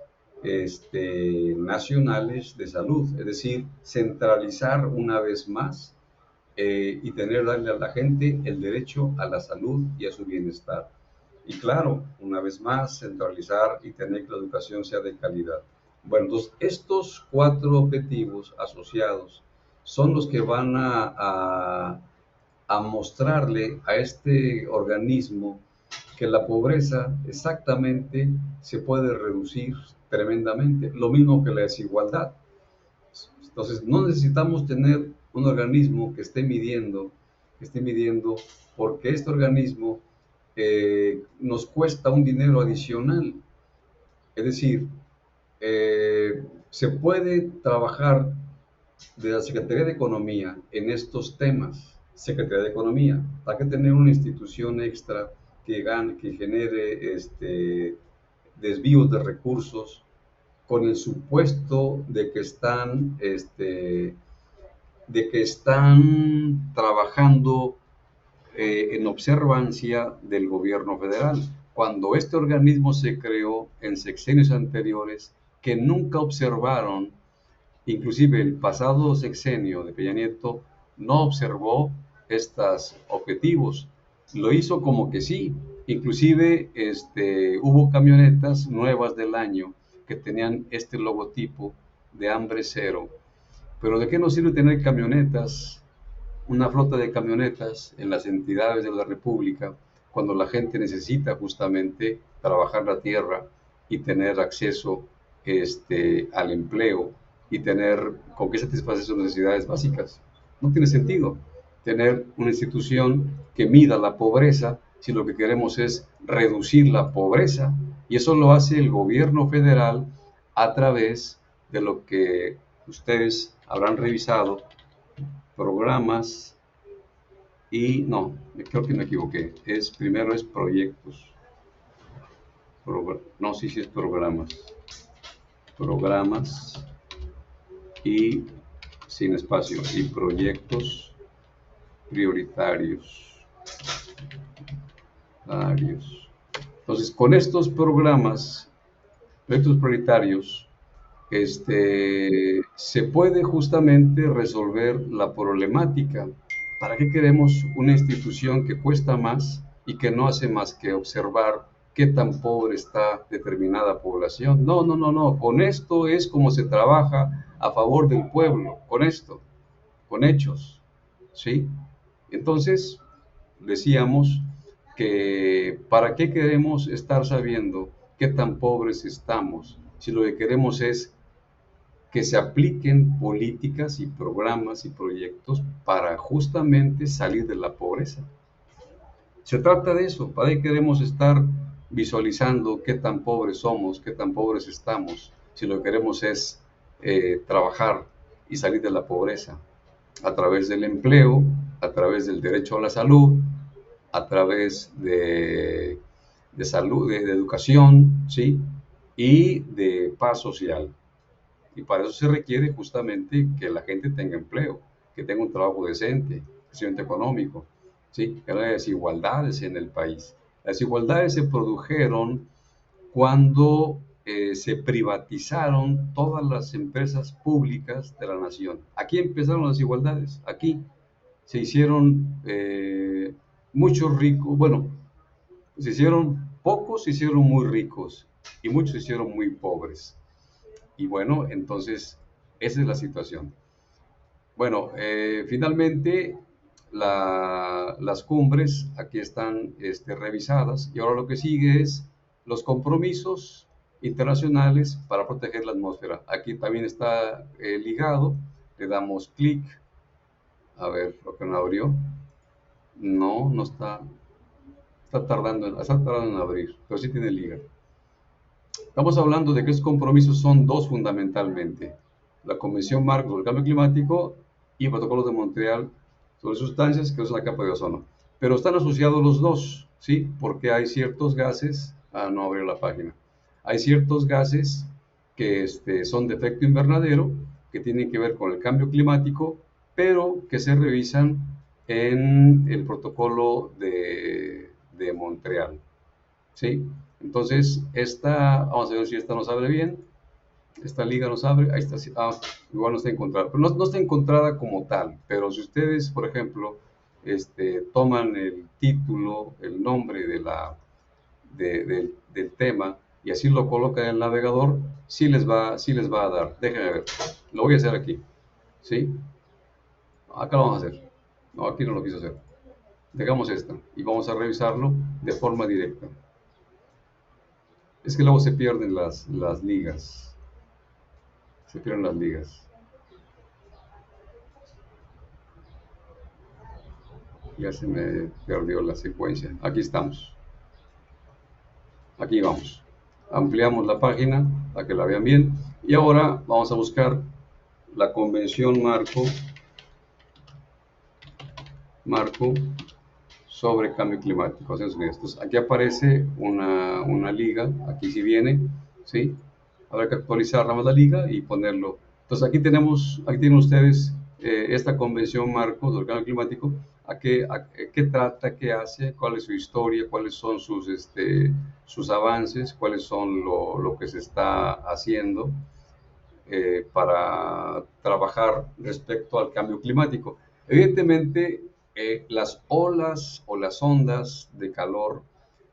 nacionales de salud, es decir, centralizar una vez más y darle a la gente el derecho a la salud y a su bienestar. Y claro, una vez más, centralizar y tener que la educación sea de calidad. Bueno, entonces estos cuatro objetivos asociados son los que van a mostrarle a este organismo que la pobreza exactamente se puede reducir tremendamente, lo mismo que la desigualdad. Entonces, no necesitamos tener un organismo que esté midiendo, porque este organismo nos cuesta un dinero adicional. Es decir, se puede trabajar de la Secretaría de Economía en estos temas. Secretaría de Economía, hay que tener una institución extra que genere desvíos de recursos con el supuesto de que están trabajando en observancia del gobierno federal, cuando este organismo se creó en sexenios anteriores que nunca observaron. Inclusive el pasado sexenio de Peña Nieto no observó estos objetivos, lo hizo como que sí. Inclusive hubo camionetas nuevas del año que tenían este logotipo de hambre cero. Pero ¿de qué nos sirve tener camionetas, una flota de camionetas en las entidades de la República cuando la gente necesita justamente trabajar la tierra y tener acceso al empleo y tener con qué satisfacer sus necesidades básicas? No tiene sentido tener una institución que mida la pobreza si lo que queremos es reducir la pobreza, y eso lo hace el gobierno federal a través de lo que ustedes habrán revisado, programas y no, creo que me equivoqué, primero es proyectos, no, sí, sí es programas y sin espacio y proyectos prioritarios. Entonces, con estos proyectos prioritarios, se puede justamente resolver la problemática. ¿Para qué queremos una institución que cuesta más y que no hace más que observar qué tan pobre está determinada población? No, no, no, no. Con esto es como se trabaja a favor del pueblo, con esto, con hechos, ¿sí? Entonces, decíamos que ¿para qué queremos estar sabiendo qué tan pobres estamos si lo que queremos es que se apliquen políticas y programas y proyectos para justamente salir de la pobreza? Se trata de eso. ¿Para qué queremos estar visualizando qué tan pobres somos, qué tan pobres estamos, si lo que queremos es trabajar y salir de la pobreza a través del empleo, a través del derecho a la salud, a través de salud, de educación, ¿sí? Y de paz social? Y para eso se requiere justamente que la gente tenga empleo, que tenga un trabajo decente, crecimiento económico, ¿sí? Que no haya desigualdades en el país. Las desigualdades se produjeron cuando se privatizaron todas las empresas públicas de la nación. Aquí empezaron las desigualdades, aquí se hicieron muchos ricos, bueno, se hicieron Pocos se hicieron muy ricos y muchos se hicieron muy pobres. Y bueno, entonces esa es la situación. Bueno, finalmente las cumbres aquí están revisadas y ahora lo que sigue es los compromisos internacionales para proteger la atmósfera. Aquí también está ligado, le damos clic, a ver lo que no abrió. No, no está, está tardando en abrir, pero sí tiene liga. Estamos hablando de que esos compromisos son dos fundamentalmente: la Convención Marco sobre el Cambio Climático y el Protocolo de Montreal sobre sustancias que usan la capa de ozono. Pero están asociados los dos, ¿sí? Porque hay ciertos gases, no abrió la página, hay ciertos gases que son de efecto invernadero, que tienen que ver con el cambio climático, pero que se revisan en el Protocolo de Montreal. ¿Sí? Entonces, vamos a ver si esta nos abre bien. Esta liga nos abre, ahí está, sí, igual no está encontrada, pero no está encontrada como tal, pero si ustedes, por ejemplo, toman el título, el nombre del tema y así lo colocan en el navegador, sí les va a dar. Déjenme ver, lo voy a hacer aquí, ¿sí? Acá lo vamos a hacer. No, aquí no lo quiso hacer. Dejamos esta y vamos a revisarlo de forma directa. Es que luego se pierden las ligas. Se pierden las ligas. Ya se me perdió la secuencia. Aquí estamos. Aquí vamos. Ampliamos la página para que la vean bien. Y ahora vamos a buscar la convención marco sobre cambio climático. Entonces, aquí aparece una liga. Aquí sí viene. ¿Sí? Habrá que actualizar nada más la liga y ponerlo. Entonces aquí tienen ustedes esta convención marco del cambio climático, qué trata, qué hace, cuál es su historia, cuáles son sus avances, cuáles son lo que se está haciendo para trabajar respecto al cambio climático. Evidentemente, las olas o las ondas de calor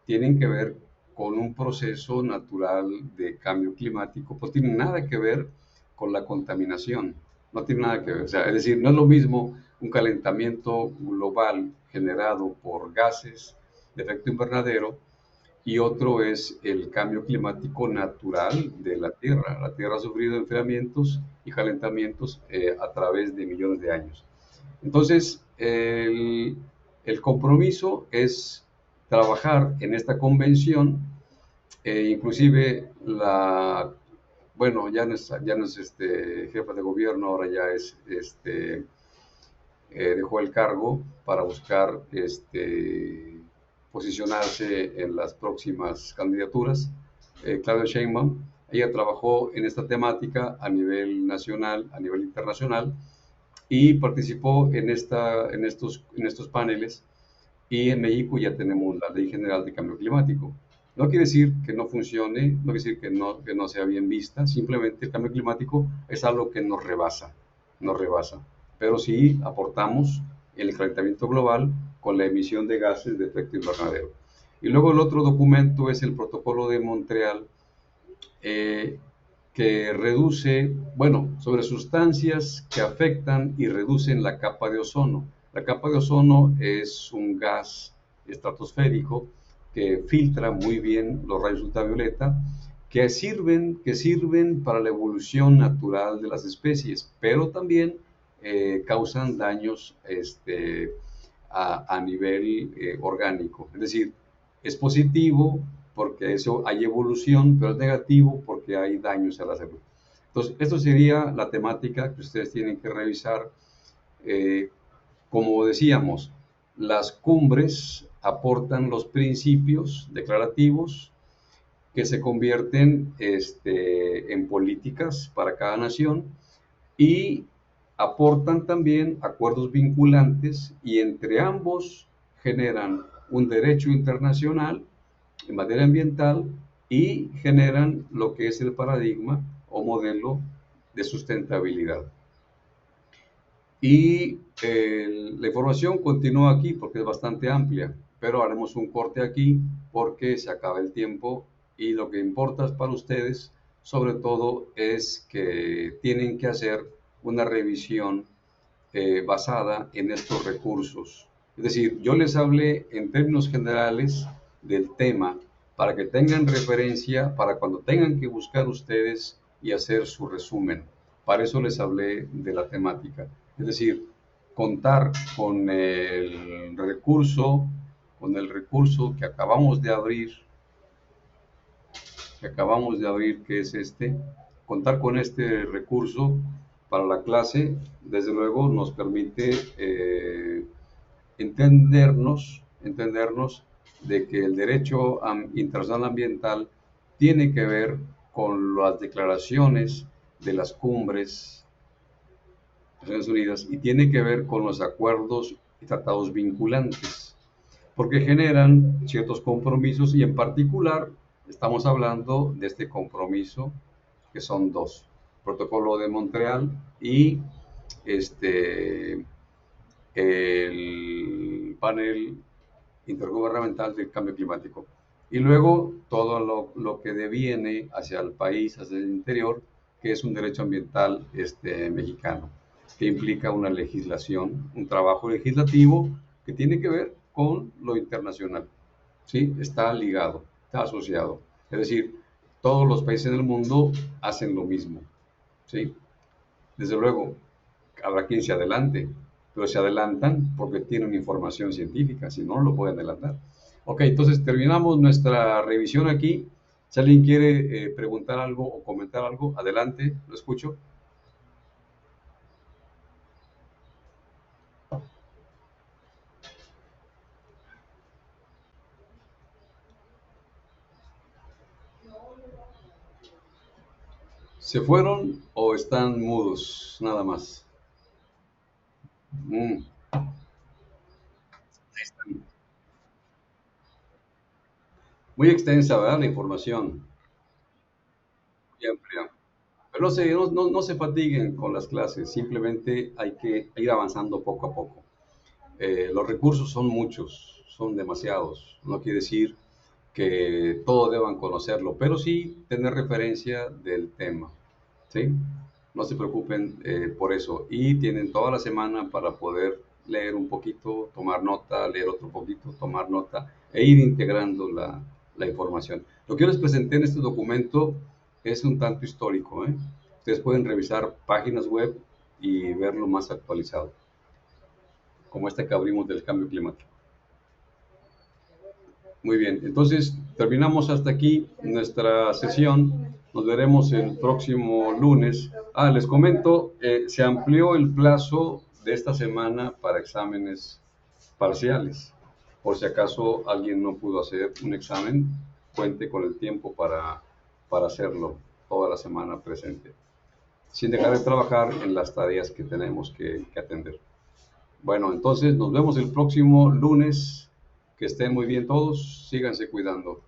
tienen que ver con un proceso natural de cambio climático, pues tienen nada que ver con la contaminación, no tiene nada que ver, o sea, es decir, no es lo mismo un calentamiento global generado por gases de efecto invernadero y otro es el cambio climático natural de la Tierra. La Tierra ha sufrido enfriamientos y calentamientos a través de millones de años. Entonces, el compromiso es trabajar en esta convención, inclusive bueno, ya no es jefa de gobierno, ahora ya dejó el cargo para buscar posicionarse en las próximas candidaturas. Claudia Sheinbaum, ella trabajó en esta temática a nivel nacional, a nivel internacional, y participó en estos paneles. Y en México ya tenemos la Ley General de Cambio Climático. No quiere decir que no funcione, no quiere decir que no sea bien vista, simplemente el cambio climático es algo que nos rebasa, pero sí aportamos el calentamiento global con la emisión de gases de efecto invernadero. Y luego el otro documento es el Protocolo de Montreal, eh, que reduce, bueno, sobre sustancias que afectan y reducen la capa de ozono. La capa de ozono es un gas estratosférico que filtra muy bien los rayos ultravioleta, que sirven para la evolución natural de las especies, pero también causan daños a nivel orgánico. Es decir, es positivo porque eso hay evolución, pero es negativo porque hay daños a la salud. Entonces, esto sería la temática que ustedes tienen que revisar. Eh, Como decíamos, las cumbres aportan los principios declarativos que se convierten en políticas para cada nación y aportan también acuerdos vinculantes y entre ambos generan un derecho internacional en materia ambiental y generan lo que es el paradigma o modelo de sustentabilidad. Y la información continúa aquí porque es bastante amplia. pero haremos un corte aquí porque se acaba el tiempo y lo que importa para ustedes, sobre todo, es que tienen que hacer una revisión basada en estos recursos. Es decir, yo les hablé en términos generales del tema para que tengan referencia para cuando tengan que buscar ustedes y hacer su resumen. Para eso les hablé de la temática. Es decir, contar con el recurso que acabamos de abrir, que es este, contar con este recurso para la clase, desde luego nos permite entendernos de que el derecho internacional ambiental tiene que ver con las declaraciones de las cumbres de Naciones Unidas y tiene que ver con los acuerdos y tratados vinculantes, porque generan ciertos compromisos y en particular estamos hablando de este compromiso que son dos, Protocolo de Montreal y este, el panel intergubernamental del cambio climático. Y luego todo lo que deviene hacia el país, hacia el interior, que es un derecho ambiental mexicano, que implica una legislación, un trabajo legislativo que tiene que ver con lo internacional. ¿Sí? Está ligado, está asociado. Es decir, todos los países del mundo hacen lo mismo. ¿Sí? Desde luego, habrá quien se adelante, pero se adelantan porque tienen información científica, si no, no lo pueden adelantar. Ok, entonces terminamos nuestra revisión aquí. Si alguien quiere preguntar algo o comentar algo, adelante, lo escucho. ¿Se fueron o están mudos, nada más? Mm, muy extensa, ¿verdad? La información, muy amplia. Pero no se fatiguen con las clases, simplemente hay que ir avanzando poco a poco. Los recursos son muchos, son demasiados. No quiere decir que todos deban conocerlo, pero sí tener referencia del tema. ¿Sí? No se preocupen por eso. Y tienen toda la semana para poder leer un poquito, tomar nota, leer otro poquito, tomar nota e ir integrando la información. Lo que yo les presenté en este documento es un tanto histórico, ¿eh? Ustedes pueden revisar páginas web y verlo más actualizado, como esta que abrimos del cambio climático. Muy bien, entonces terminamos hasta aquí nuestra sesión. Nos veremos el próximo lunes. Les comento, se amplió el plazo de esta semana para exámenes parciales. Por si acaso alguien no pudo hacer un examen, cuente con el tiempo para hacerlo toda la semana presente, sin dejar de trabajar en las tareas que tenemos que atender. Bueno, entonces nos vemos el próximo lunes. Que estén muy bien todos. Síganse cuidando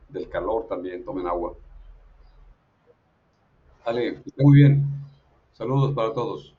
del calor también. Tomen agua. Dale, que estén muy bien. Saludos para todos.